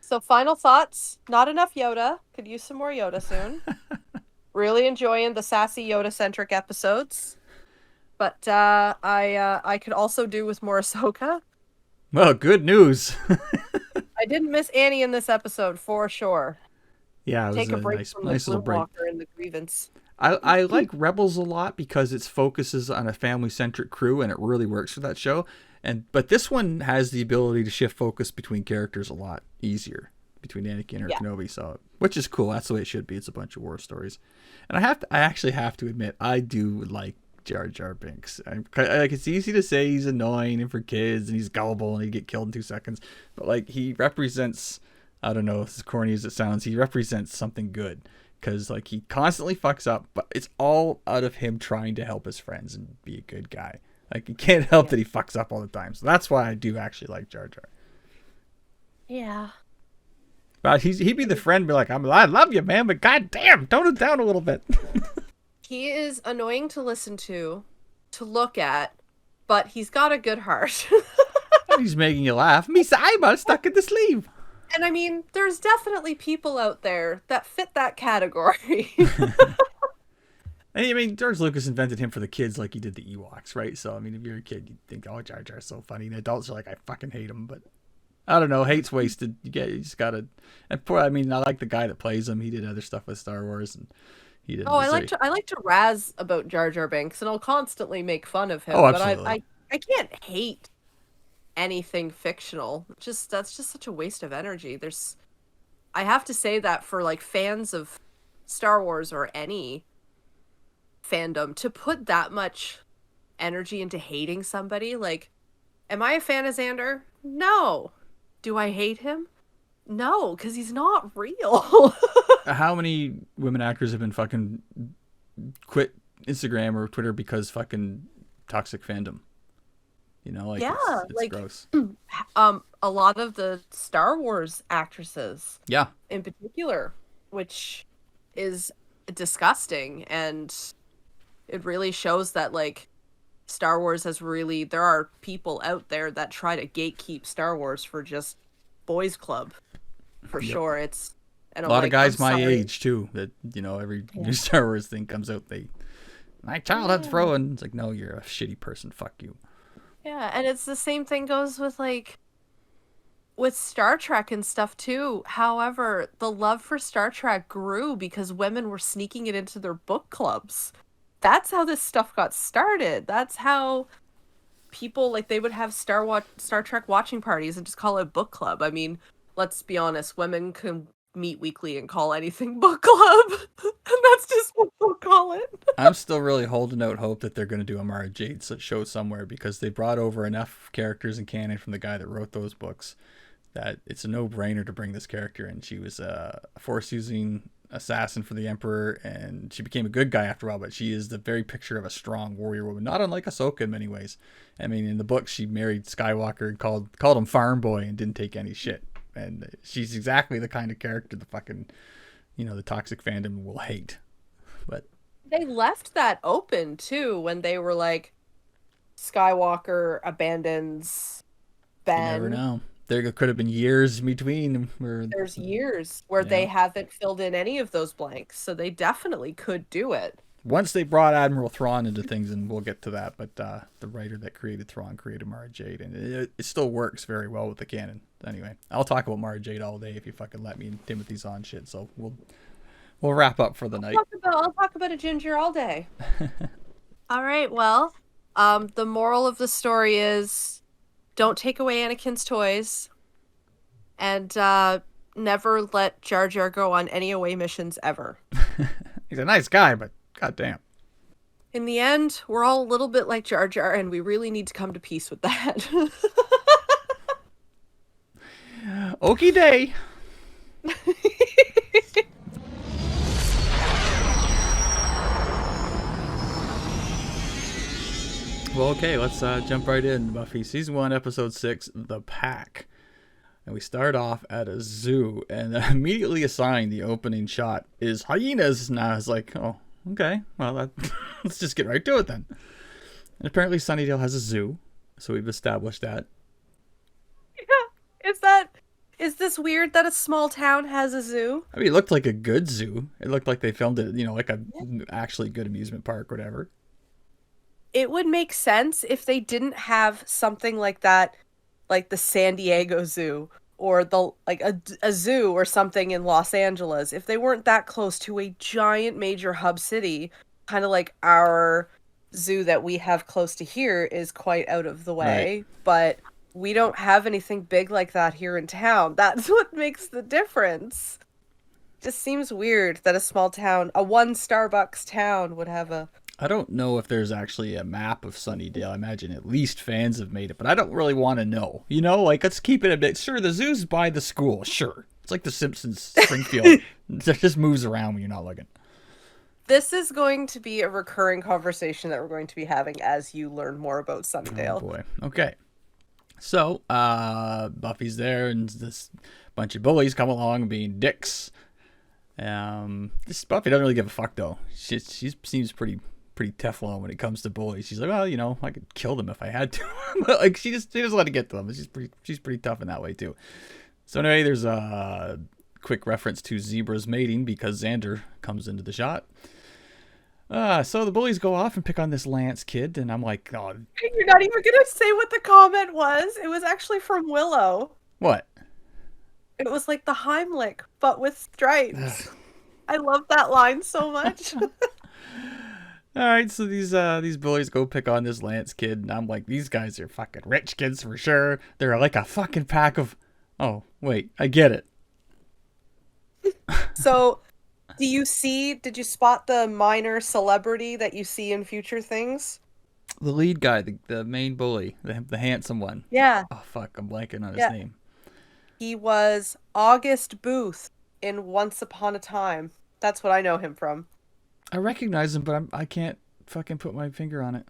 So final thoughts. Not enough Yoda. Could use some more Yoda soon. Really enjoying the sassy Yoda-centric episodes. But I could also do with more Ahsoka. Well, good news. I didn't miss Annie in this episode, for sure. Yeah, it was Take a break nice, from nice the little break. Walker and the Grievance. I like Rebels a lot because it focuses on a family-centric crew, and it really works for that show. But this one has the ability to shift focus between characters a lot easier, between Anakin and Kenobi, so which is cool. That's the way it should be. It's a bunch of war stories, and I actually have to admit, I do like Jar Jar Binks. Like, it's easy to say he's annoying and for kids, and he's gullible and he'd get killed in 2 seconds, but like, he represents, I don't know, as corny as it sounds, he represents something good. Because, like, he constantly fucks up, but it's all out of him trying to help his friends and be a good guy. Like, you can't help that he fucks up all the time. So that's why I do actually like Jar Jar. Yeah. But he'd be the friend, be like, I love you, man, but goddamn, tone it down a little bit. He is annoying to listen to look at, but he's got a good heart. He's making you laugh. Me eyeball stuck in the sleeve. And I mean, there's definitely people out there that fit that category. I mean, George Lucas invented him for the kids like he did the Ewoks, right? So, I mean, if you're a kid, you think, oh, Jar Jar's so funny. And adults are like, I fucking hate him. But I don't know. Hate's wasted. You just gotta. And I like the guy that plays him. He did other stuff with Star Wars, and he did. Oh, I like to razz about Jar Jar Binks, and I'll constantly make fun of him. Oh, absolutely. But I can't hate anything fictional. That's just such a waste of energy. I have to say that for like fans of Star Wars or any fandom, to put that much energy into hating somebody, like, am I a fan of Xander? No. Do I hate him? No, because he's not real. How many women actors have been fucking quit Instagram or Twitter because fucking toxic fandom? You know, like, yeah, it's like, gross. A lot of the Star Wars actresses, Yeah, in particular, which is disgusting, and it really shows that, like, Star Wars there are people out there that try to gatekeep Star Wars for just boys club, for sure. It's a lot of guys my age too, that, you know, every new Star Wars thing comes out, my childhood's ruined. It's like, no, you're a shitty person, fuck you. Yeah, and it's the same thing goes with, like, with Star Trek and stuff too. However, the love for Star Trek grew because women were sneaking it into their book clubs. That's how this stuff got started. That's how people, like, they would have Star Trek watching parties and just call it book club. I mean, let's be honest, women can meet weekly and call anything book club. And that's just what they'll call it. I'm still really holding out hope that they're going to do a Mara Jade show somewhere, because they brought over enough characters in canon from the guy that wrote those books that it's a no-brainer to bring this character in. She was a Force-using assassin for the Emperor, and she became a good guy after a while, but she is the very picture of a strong warrior woman, not unlike Ahsoka in many ways. I mean, in the book, she married Skywalker and called him farm boy and didn't take any shit. And she's exactly the kind of character the fucking, the toxic fandom will hate. But they left that open too when they were like, Skywalker abandons Ben. You never know. There could have been years in between. There's years where they haven't filled in any of those blanks, so they definitely could do it. Once they brought Admiral Thrawn into things, and we'll get to that, but the writer that created Thrawn created Mara Jade, and it still works very well with the canon. Anyway, I'll talk about Mara Jade all day if you fucking let me, and Timothy's on shit, so we'll wrap up for the night. I'll talk about a ginger all day. All right, well, the moral of the story is don't take away Anakin's toys, and never let Jar Jar go on any away missions ever. He's a nice guy, but goddamn. In the end, we're all a little bit like Jar Jar, and we really need to come to peace with that. Okie day. Well, okay, let's jump right in. Buffy Season 1, Episode 6, The Pack. And we start off at a zoo, and immediately assigned the opening shot is hyenas. And I was like, oh, okay, well, let's just get right to it then. And apparently Sunnydale has a zoo, so we've established that. Yeah, is this weird that a small town has a zoo? I mean, it looked like a good zoo. It looked like they filmed it, like a actually good amusement park, whatever. It would make sense if they didn't have something like that, like the San Diego Zoo, or a zoo or something in Los Angeles. If they weren't that close to a giant major hub city, kind of like our zoo that we have close to here is quite out of the way, right. But we don't have anything big like that here in town. That's what makes the difference. Just seems weird that a small town, a one Starbucks town, would have a... I don't know if there's actually a map of Sunnydale. I imagine at least fans have made it, but I don't really want to know. Let's keep it a bit. Sure, the zoo's by the school. Sure. It's like the Simpsons Springfield. It just moves around when you're not looking. This is going to be a recurring conversation that we're going to be having as you learn more about Sunnydale. Oh, boy. Okay. So, Buffy's there, and this bunch of bullies come along being dicks. This Buffy doesn't really give a fuck, though. She seems pretty Teflon when it comes to bullies. She's like, well, I could kill them if I had to. But she doesn't let it get to them. She's pretty tough in that way too. So anyway, there's a quick reference to zebras mating because Xander comes into the shot. So the bullies go off and pick on this Lance kid, and I'm like, oh. You're not even gonna say what the comment was. It was actually from Willow. What? It was like the Heimlich, but with stripes. I love that line so much. All right, so these bullies go pick on this Lance kid, and I'm like, these guys are fucking rich kids for sure. They're like a fucking pack of... Oh, wait, I get it. So, did you spot the minor celebrity that you see in future things? The lead guy, the main bully, the handsome one. Yeah. Oh, fuck, I'm blanking on his name. He was August Booth in Once Upon a Time. That's what I know him from. I recognize him, but I can't fucking put my finger on it.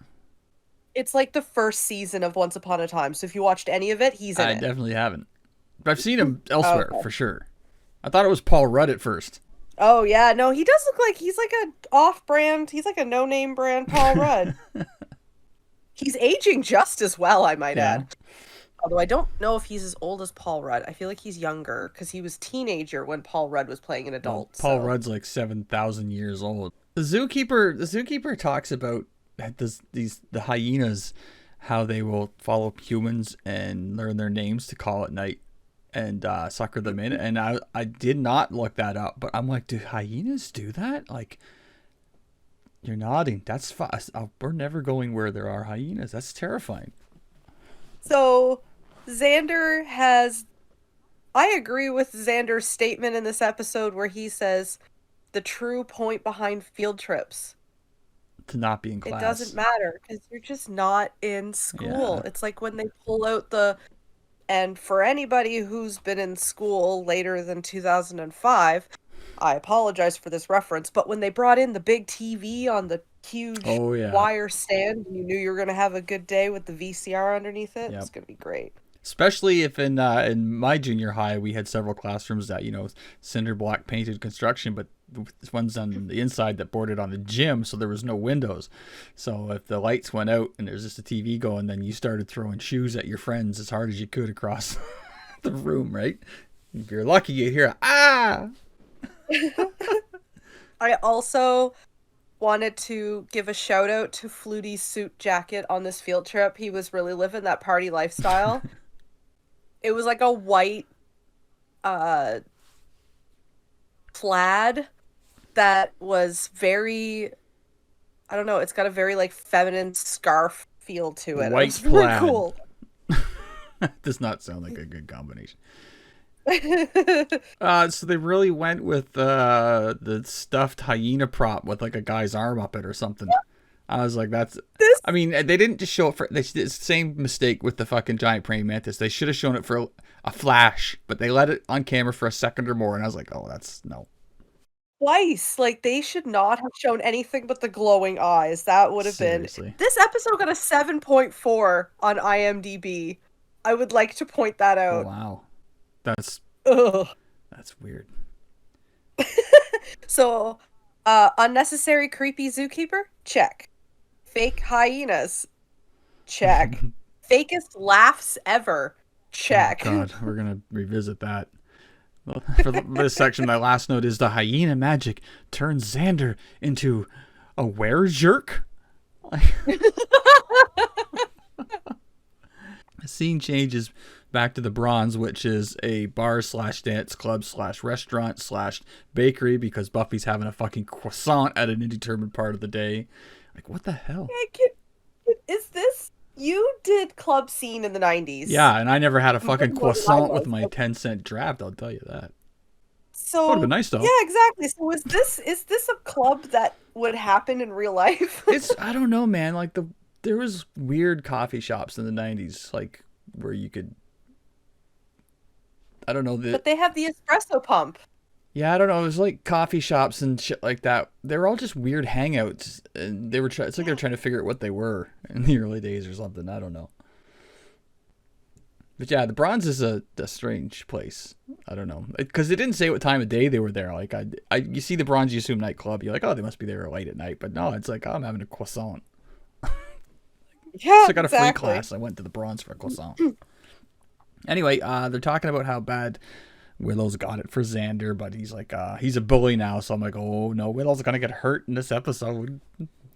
It's like the first season of Once Upon a Time, so if you watched any of it, he's in it. I definitely haven't. But I've seen him elsewhere, for sure. I thought it was Paul Rudd at first. Oh, yeah. No, he does look like he's like a off-brand, he's like a no-name brand Paul Rudd. He's aging just as well, I might add. Although I don't know if he's as old as Paul Rudd. I feel like he's younger, because he was teenager when Paul Rudd was playing an adult. Paul Rudd's like 7,000 years old. The zookeeper talks about the hyenas, how they will follow humans and learn their names to call at night. and sucker them in. And I did not look that up, but I'm like, do hyenas do that? Like, you're nodding. That's fast. We're never going where there are hyenas. That's terrifying. So Xander has... I agree with Xander's statement in this episode where he says the true point behind field trips. To not be in class. It doesn't matter because you're just not in school. Yeah. It's like when they pull out the... And for anybody who's been in school later than 2005, I apologize for this reference, but when they brought in the big TV on the huge wire stand, you knew you were going to have a good day with the VCR underneath it. Yep. It's going to be great. Especially if in my junior high, we had several classrooms that, cinder block painted construction, but ones on the inside that bordered on the gym, so there was no windows. So if the lights went out and there's just a TV going, then you started throwing shoes at your friends as hard as you could across the room, right? If you're lucky, you hear ah! I also wanted to give a shout out to Flutie's suit jacket on this field trip. He was really living that party lifestyle. It was like a white plaid that was very, I don't know, it's got a very like feminine scarf feel to it. White it was plaid. Really cool. Does not sound like a good combination. So they really went with the stuffed hyena prop with like a guy's arm up it or something. I was like, I mean, they didn't just show it for... They did the same mistake with the fucking giant praying mantis. They should have shown it for a flash, but they let it on camera for a second or more, and I was like, oh, no. Twice. Like, they should not have shown anything but the glowing eyes. That would have been... This episode got a 7.4 on IMDb. I would like to point that out. Oh, wow. That's weird. So, unnecessary creepy zookeeper? Check. Fake hyenas? Check. Fakest laughs ever? Check. Oh God, we're going to revisit that. For this section, my last note is the hyena magic turns Xander into a were-jerk? The scene changes back to the Bronze, which is a bar / dance club / restaurant / bakery because Buffy's having a fucking croissant at an indeterminate part of the day. Like, what the hell? Is this... You did club scene in the 90s. Yeah, and I never had a fucking croissant with my 10-cent draft, I'll tell you that. So, would have been nice, though. Yeah, exactly. So is this a club that would happen in real life? I don't know, man. Like, there was weird coffee shops in the 90s, like, where you could... I don't know. But they have the espresso pump. Yeah, I don't know. It was like coffee shops and shit like that. They were all just weird hangouts, and they were it's like they were trying to figure out what they were in the early days or something. I don't know. But yeah, the Bronze is a strange place. I don't know, because it didn't say what time of day they were there. Like you see the Bronze, you assume nightclub. You're like, oh, they must be there late at night. But no, it's like, oh, I'm having a croissant. Yeah, so I got a free class. I went to the Bronze for a croissant. Anyway, they're talking about how bad Willow's got it for Xander, but he's like, he's a bully now. So I'm like, oh no, Willow's gonna get hurt in this episode.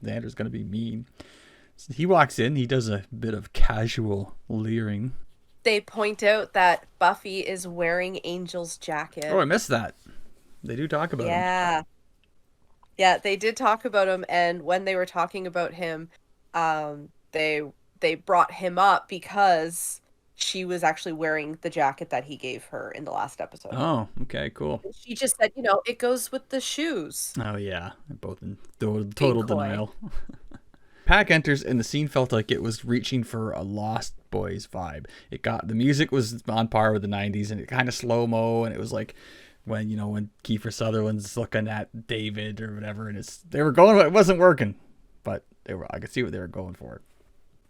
Xander's gonna be mean. So he walks in. He does a bit of casual leering. They point out that Buffy is wearing Angel's jacket. Oh, I missed that. They do talk about him. Yeah, they did talk about him, and when they were talking about him, they brought him up because she was actually wearing the jacket that he gave her in the last episode. Oh, okay, cool. She just said, it goes with the shoes. Oh, yeah. Both in total denial. Pac enters, and the scene felt like it was reaching for a Lost Boys vibe. The music was on par with the 90s, and it kind of slow-mo, and it was like when Kiefer Sutherland's looking at David or whatever, and it wasn't working, but I could see what they were going for.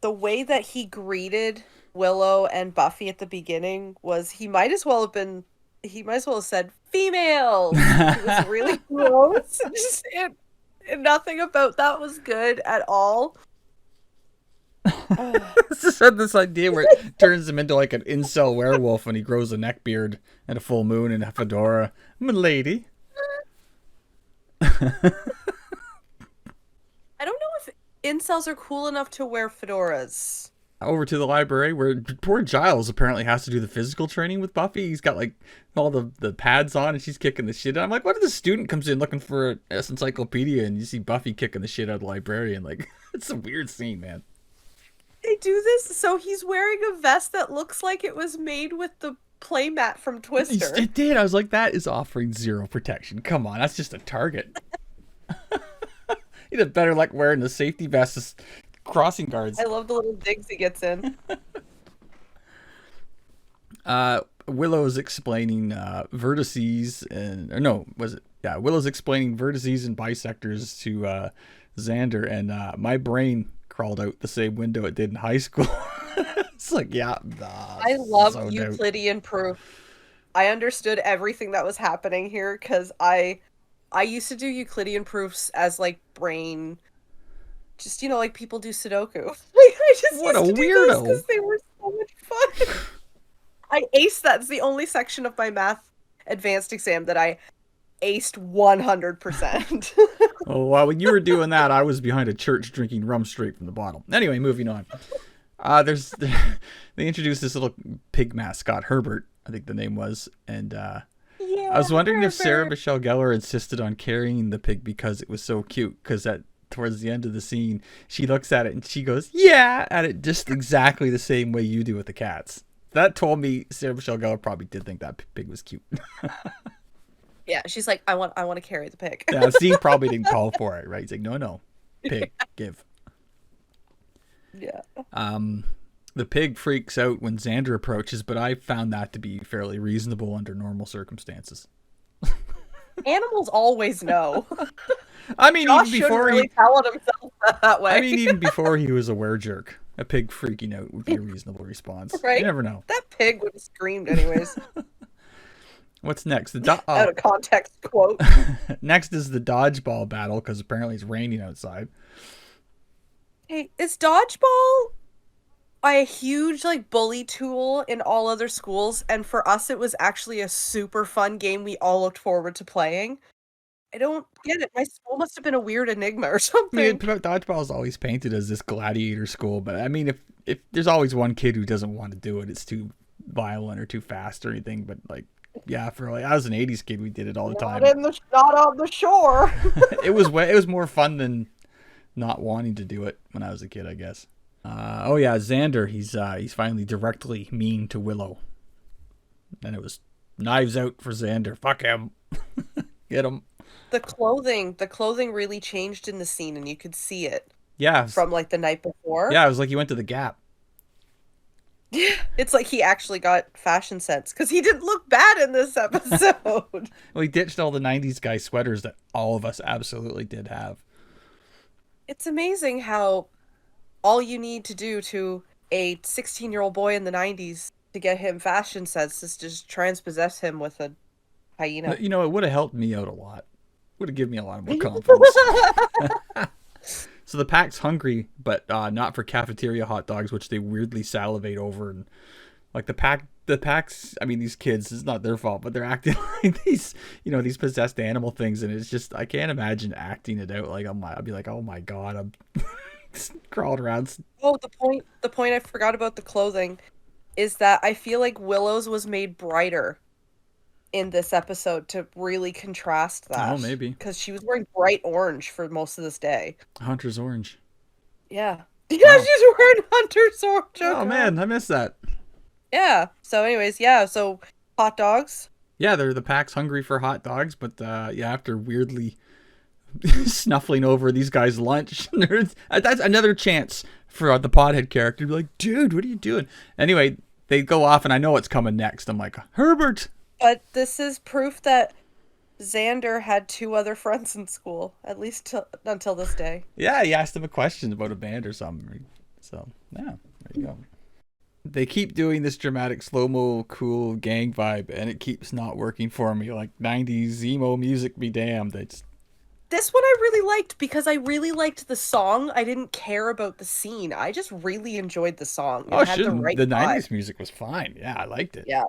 The way that he greeted Willow and Buffy at the beginning was he might as well have said females. It was really gross. Nothing about that was good at all. It's just had this idea where it turns him into like an incel werewolf when he grows a neck beard and a full moon and a fedora. Milady. I don't know if incels are cool enough to wear fedoras. over to the library where poor Giles apparently has to do the physical training with Buffy. He's got like all the pads on and she's kicking the shit out. I'm like, what if the student comes in looking for an encyclopedia and you see Buffy kicking the shit out of the librarian? Like, it's a weird scene, man. They do this, so he's wearing a vest that looks like it was made with the playmat from Twister. It did. I was like, that is offering zero protection. Come on, that's just a target. He'd have better like wearing the safety vest as crossing guards. I love the little digs he gets in. Willow's explaining vertices and Willow's explaining vertices and bisectors to Xander, and my brain crawled out the same window it did in high school. It's like, I love so Euclidean proof. I understood everything that was happening here because I used to do Euclidean proofs as like brain, just like people do Sudoku. Like I just what used a to weirdo because they were so much fun. I aced that. It's the only section of my math advanced exam that I aced 100%. Oh, well, when you were doing that, I was behind a church drinking rum straight from the bottle. Anyway, moving on. They introduced this little pig mascot, Herbert, I think the name was, and I was wondering if Sarah Michelle Gellar insisted on carrying the pig because it was so cute. Because towards the end of the scene, she looks at it and she goes, "Yeah," at it just exactly the same way you do with the cats. That told me Sarah Michelle Gellar probably did think that pig was cute. Yeah, she's like, I want to carry the pig. Yeah, Steve probably didn't call for it, right? He's like, no, pig, give. Yeah. The pig freaks out when Xander approaches, but I found that to be fairly reasonable under normal circumstances. Animals always know. I mean, Josh even before really tell it himself that way. I mean, even before he was a werejerk, a pig freaking out would be a reasonable response. Right? You never know. That pig would have screamed anyways. What's next? Out of context quote. Next is the dodgeball battle because apparently it's raining outside. Hey, is dodgeball a huge like bully tool in all other schools? And for us, it was actually a super fun game we all looked forward to playing. I don't get it. My school must have been a weird enigma or something. I mean, dodgeball is always painted as this gladiator school, but I mean, if there's always one kid who doesn't want to do it, it's too violent or too fast or anything. But like, yeah, for like I was an '80s kid, we did it all the time. Not on the shore. It was more fun than not wanting to do it when I was a kid, I guess. Xander, he's finally directly mean to Willow, and it was knives out for Xander. Fuck him, get him. The clothing really changed in the scene, and you could see it. Yeah, from like the night before. Yeah, it was like he went to the Gap. Yeah, it's like he actually got fashion sense because he didn't look bad in this episode. Well, he ditched all the '90s guy sweaters that all of us absolutely did have. It's amazing how all you need to do to a 16-year-old boy in the 90s to get him fashion sense is just transpossess him with a hyena. You know, it would have helped me out a lot. Would have given me a lot more confidence. So the pack's hungry, but not for cafeteria hot dogs, which they weirdly salivate over. And like the packs. I mean, these kids, it's not their fault, but they're acting like these possessed animal things, and it's just I can't imagine acting it out. Like I'd be like, oh my god, I'm crawling around. Oh, the point I forgot about the clothing is that I feel like Willow's was made brighter in this episode to really contrast that. Oh, maybe. Because she was wearing bright orange for most of this day. Hunter's orange. Yeah. Yeah, she's wearing Hunter's orange. Oh, man, I missed that. Yeah. So anyways, yeah, so hot dogs. Yeah, the pack's hungry for hot dogs, but after weirdly snuffling over these guys' lunch, that's another chance for the pothead character to be like, dude, what are you doing? Anyway, they go off, and I know what's coming next. I'm like, Herbert! But this is proof that Xander had 2 other friends in school, at least until this day. Yeah, he asked him a question about a band or something. So, yeah, there you go. They keep doing this dramatic slow-mo cool gang vibe, and it keeps not working for me. Like 90s emo music be damned. This one I really liked because I really liked the song. I didn't care about the scene. I just really enjoyed the song. It had the 90s music was fine. Yeah, I liked it. Yeah.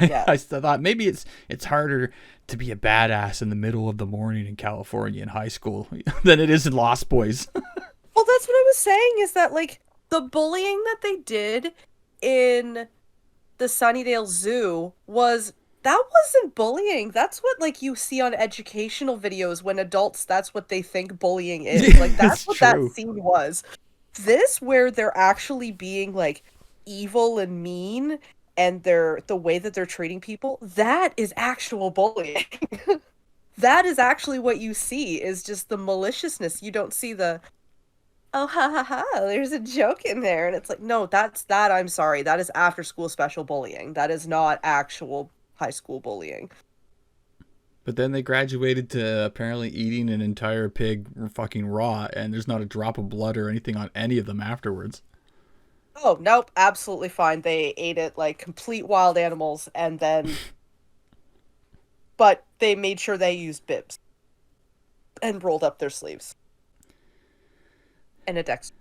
Yeah. I thought maybe it's harder to be a badass in the middle of the morning in California in high school than it is in Lost Boys. Well, that's what I was saying is that like The bullying that they did in the Sunnydale Zoo that wasn't bullying. That's what like you see on educational videos when adults that's what they think bullying is. Like that's It's what that true. scene was. This where they're actually being like evil and mean and the way that they're treating people, that is actual bullying. That is actually what you see is just the maliciousness. You don't see the oh ha ha ha, there's a joke in there. And it's like, no, I'm sorry. That is after school special bullying. That is not actual high school bullying. But then they graduated to apparently eating an entire pig fucking raw, and there's not a drop of blood or anything on any of them afterwards. Oh, nope, absolutely fine. They ate it like complete wild animals and then but they made sure they used bibs and rolled up their sleeves. And a dex.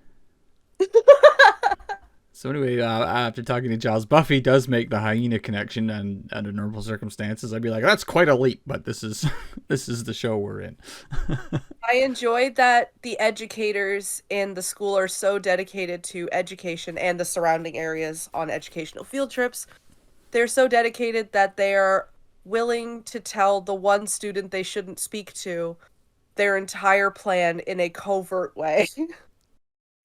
So anyway, after talking to Giles, Buffy does make the hyena connection, and under normal circumstances, I'd be like, "That's quite a leap," but this is this is the show we're in. I enjoyed that the educators in the school are so dedicated to education and the surrounding areas on educational field trips. They're so dedicated that they are willing to tell the one student they shouldn't speak to their entire plan in a covert way.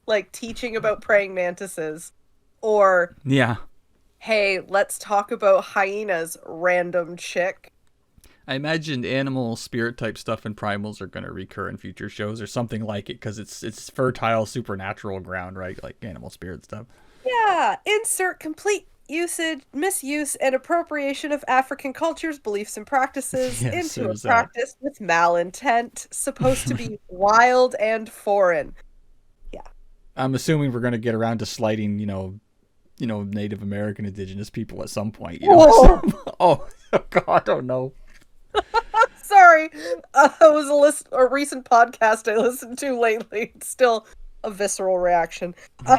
Like teaching about praying mantises. Or, Yeah. hey, let's talk about hyenas, random chick. I imagine animal spirit type stuff and primals are going to recur in future shows or something like it, because it's fertile supernatural ground, right? Like animal spirit stuff. Yeah, insert complete usage, misuse, and appropriation of African cultures, beliefs, and practices Yes, into a there's that. practice with malintent, supposed to be wild and foreign. Yeah. I'm assuming we're going to get around to slighting, Native American indigenous people at some point. Whoa. Oh God, oh no. Sorry, it was a recent podcast I listened to lately. It's still a visceral reaction. Oh,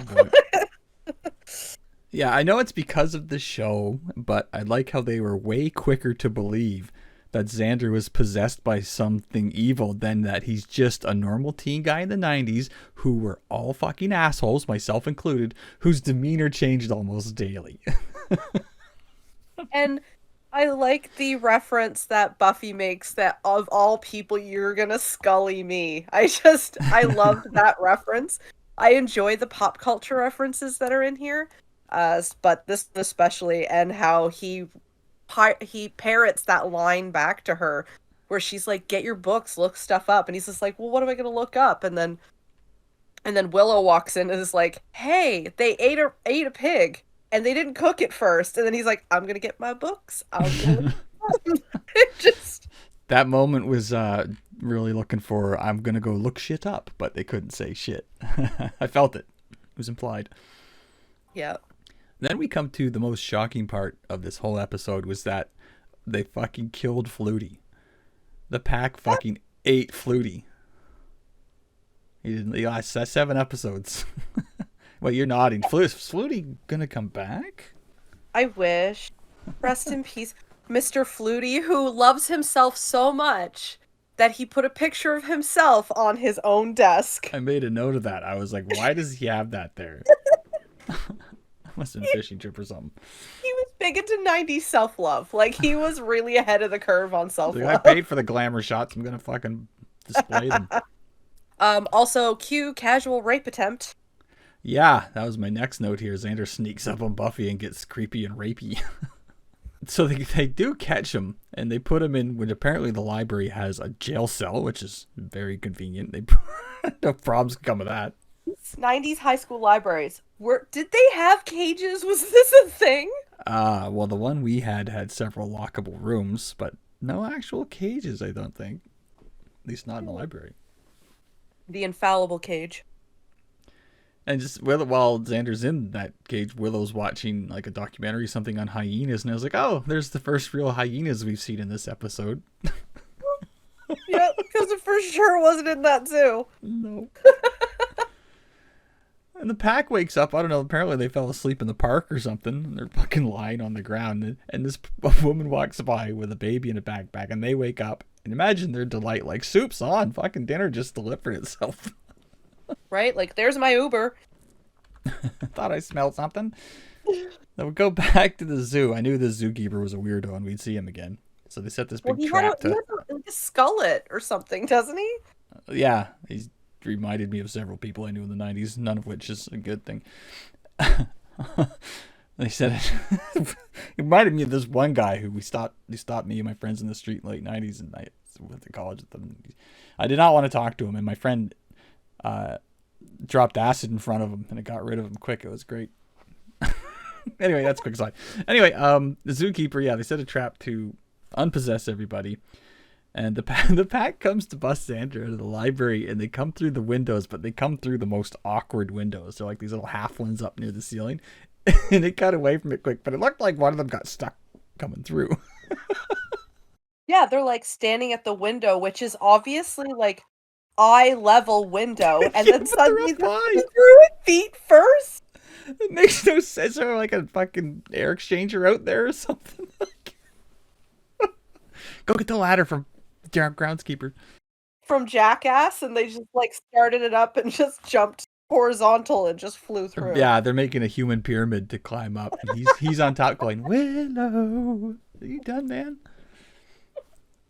yeah, I know it's because of the show, but I like how they were way quicker to believe that Xander was possessed by something evil than that he's just a normal teen guy in the 90s who were all fucking assholes, myself included, whose demeanor changed almost daily. And I like the reference that Buffy makes that of all people, you're gonna scully me. I loved that reference. I enjoy the pop culture references that are in here, but this especially, and how he parrots that line back to her where she's like, get your books, look stuff up. And he's just like, well, what am I going to look up? And then Willow walks in and is like, hey, they ate a pig and they didn't cook it first. And then he's like, I'm going to get my books. Just that moment was really looking for, I'm going to go look shit up, but they couldn't say shit. I felt it. It was implied. Yeah. Then we come to the most shocking part of this whole episode was that they fucking killed Flutie. The pack fucking ate Flutie. He didn't. He lasted 7 episodes. Well, you're nodding. Flutie gonna come back? I wish. Rest in peace, Mr. Flutie, who loves himself so much that he put a picture of himself on his own desk. I made a note of that. I was like, why does he have that there? Must have been a fishing trip or something. He was big into 90s self-love. Like, he was really ahead of the curve on self-love. Like, I paid for the glamour shots. I'm going to fucking display them. Also, cue casual rape attempt. Yeah, that was my next note here. Xander sneaks up on Buffy and gets creepy and rapey. So they do catch him, and they put him in, which apparently the library has a jail cell, which is very convenient. No problems come with that. 90s high school libraries. Did they have cages? Was this a thing? Well, the one we had several lockable rooms, but no actual cages, I don't think. At least not in the library. The infallible cage. And just while Xander's in that cage, Willow's watching like a documentary, something on hyenas, and I was like, oh, there's the first real hyenas we've seen in this episode. Yeah, because it for sure wasn't in that zoo. No. And the pack wakes up. I don't know. Apparently they fell asleep in the park or something. And they're fucking lying on the ground. And this woman walks by with a baby in a backpack. And they wake up. And imagine their delight. Like, soup's on. Fucking dinner just delivered itself. Right? Like, there's my Uber. Thought I smelled something. Then we go back to the zoo. I knew the zookeeper was a weirdo and we'd see him again. So they set this Well, big he had trap he to... has a skullet or something, doesn't he? Yeah, he's reminded me of several people I knew in the 90s, none of which is a good thing. They said it reminded me of this one guy who he stopped me and my friends in the street in the late 90s, and I went to college with them. I did not want to talk to him, and my friend dropped acid in front of him, and it got rid of him quick. It was great. Anyway, that's a quick slide. Anyway, the zookeeper, yeah, they set a trap to unpossess everybody. And the pack comes to bust Xander out of the library, and they come through the windows, but they come through the most awkward windows. They're like these little half ones up near the ceiling, and they cut away from it quick. But it looked like one of them got stuck coming through. Yeah, they're like standing at the window, which is obviously like eye level window, and Yeah, then but suddenly they're up high. they're through it feet first. It makes no sense. Is there like a fucking air exchanger out there or something? Go get the ladder from groundskeeper. From Jackass, and they just like started it up and just jumped horizontal and just flew through. Yeah, they're making a human pyramid to climb up, and he's on top going, Willow, are you done, man?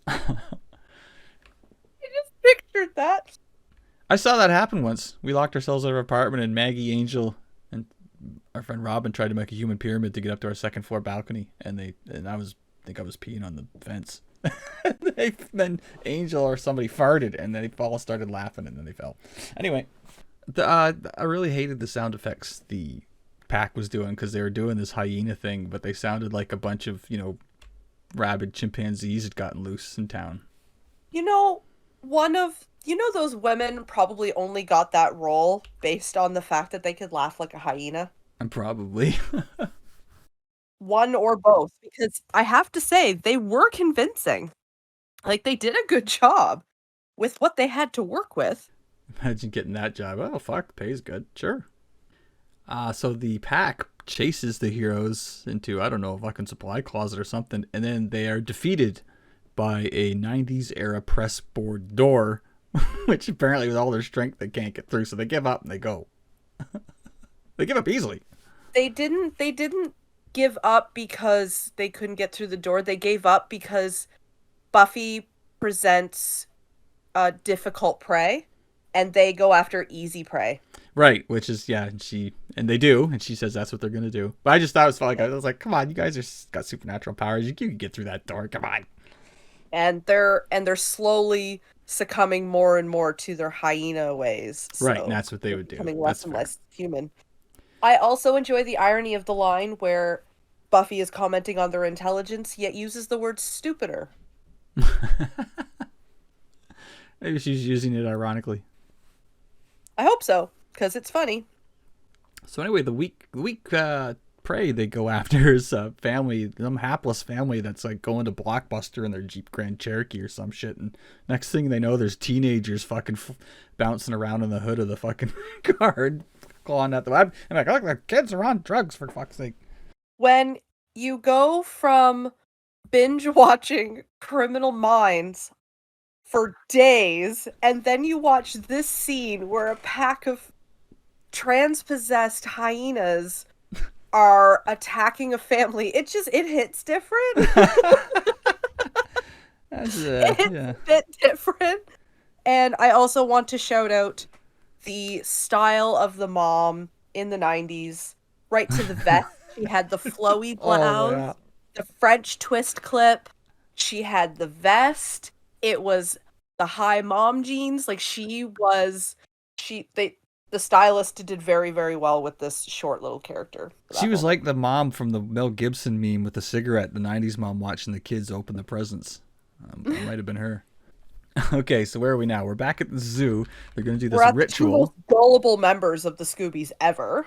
I just pictured that. I saw that happen once. We locked ourselves out of our apartment, and Maggie, Angel, and our friend Robin tried to make a human pyramid to get up to our second floor balcony, and I think I was peeing on the fence. Then Angel or somebody farted, and they all started laughing, and then they fell. Anyway, I really hated the sound effects the pack was doing, because they were doing this hyena thing, but they sounded like a bunch of, rabid chimpanzees had gotten loose in town. Those women probably only got that role based on the fact that they could laugh like a hyena. And probably. One or both, because I have to say, they were convincing. Like, they did a good job with what they had to work with. Imagine getting that job. Oh, fuck, pays good. Sure. So the pack chases the heroes into, I don't know, a fucking supply closet or something, and then they are defeated by a 90s era press board door, which apparently with all their strength they can't get through, so they give up and they go. They give up easily. They didn't give up because they couldn't get through the door. They gave up because Buffy presents difficult prey, and they go after easy prey. Right, which is, yeah, and they do, and she says that's what they're gonna do. But I just thought it was fun. I was like, come on, you guys got supernatural powers. You can get through that door. Come on. And they're slowly succumbing more and more to their hyena ways. Right, and that's what they would do. Becoming less and less human. I also enjoy the irony of the line where Buffy is commenting on their intelligence, yet uses the word stupider. Maybe she's using it ironically. I hope so, because it's funny. So anyway, the weak prey they go after is a family, some hapless family that's like going to Blockbuster in their Jeep Grand Cherokee or some shit, and next thing they know, there's teenagers fucking bouncing around in the hood of the fucking car, clawing at the web. And like, look, the kids are on drugs, for fuck's sake. When you go from binge watching Criminal Minds for days, and then you watch this scene where a pack of trans-possessed hyenas are attacking a family, it hits different. It's a bit different. And I also want to shout out the style of the mom in the 90s, right to the vest. She had the flowy blouse, the French twist clip. She had the vest. It was the high mom jeans. Like the stylist did very, very well with this short little character. She was like the mom from the Mel Gibson meme with the cigarette, the 90s mom watching the kids open the presents. It might have been her. Okay, so where are we now? We're back at the zoo. They're going to do this ritual. The two most gullible members of the Scoobies ever.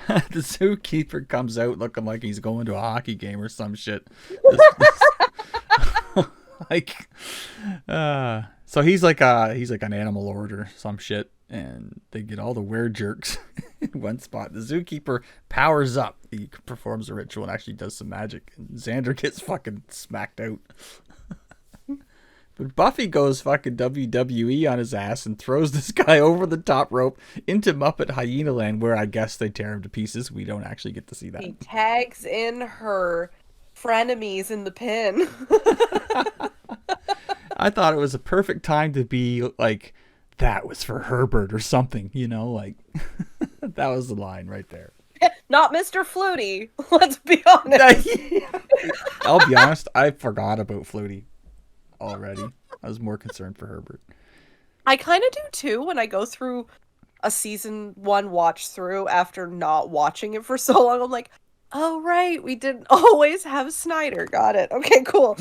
The zookeeper comes out looking like he's going to a hockey game or some shit. So he's like an animal lord or some shit, and they get all the were-jerks in one spot. The zookeeper powers up. He performs a ritual and actually does some magic. And Xander gets fucking smacked out. But Buffy goes fucking WWE on his ass and throws this guy over the top rope into Muppet Hyena Land, where I guess they tear him to pieces. We don't actually get to see that. He tags in her frenemies in the pin. I thought it was a perfect time to be like, that was for Herbert or something, like that was the line right there. Not Mr. Flutie, let's be honest. I'll be honest, I forgot about Flutie already. I was more concerned for Herbert. I kind of do too when I go through a season 1 watch through after not watching it for so long. I'm like, oh right, we didn't always have Snyder. Got it. Okay, cool.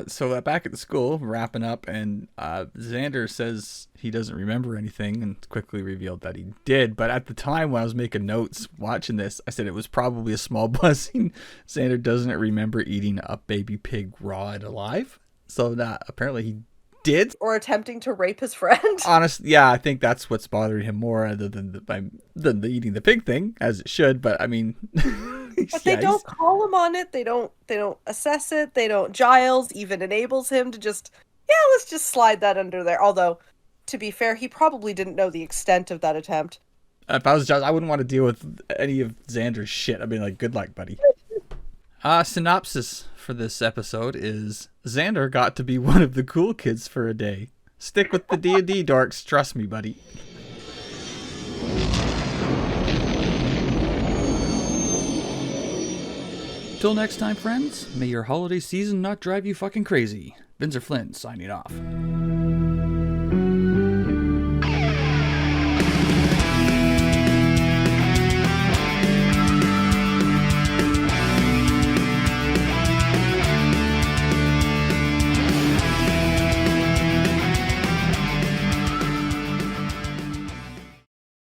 So back at the school, wrapping up, and Xander says he doesn't remember anything, and quickly revealed that he did. But at the time when I was making notes watching this, I said it was probably a small blessing Xander doesn't remember eating a baby pig raw and alive. So apparently he did. Or attempting to rape his friend. Honestly, yeah, I think that's what's bothering him more other than the eating the pig thing, as it should. But I mean... But they don't call him on it. They don't assess it. Giles even enables him to just, let's just slide that under there. Although, to be fair, he probably didn't know the extent of that attempt. If I was Giles, I wouldn't want to deal with any of Xander's shit. I'd be like, good luck, buddy. Synopsis for this episode is Xander got to be one of the cool kids for a day. Stick with the D&D dorks. Trust me, buddy. Till next time, friends, may your holiday season not drive you fucking crazy. Vinzer Flinn signing off.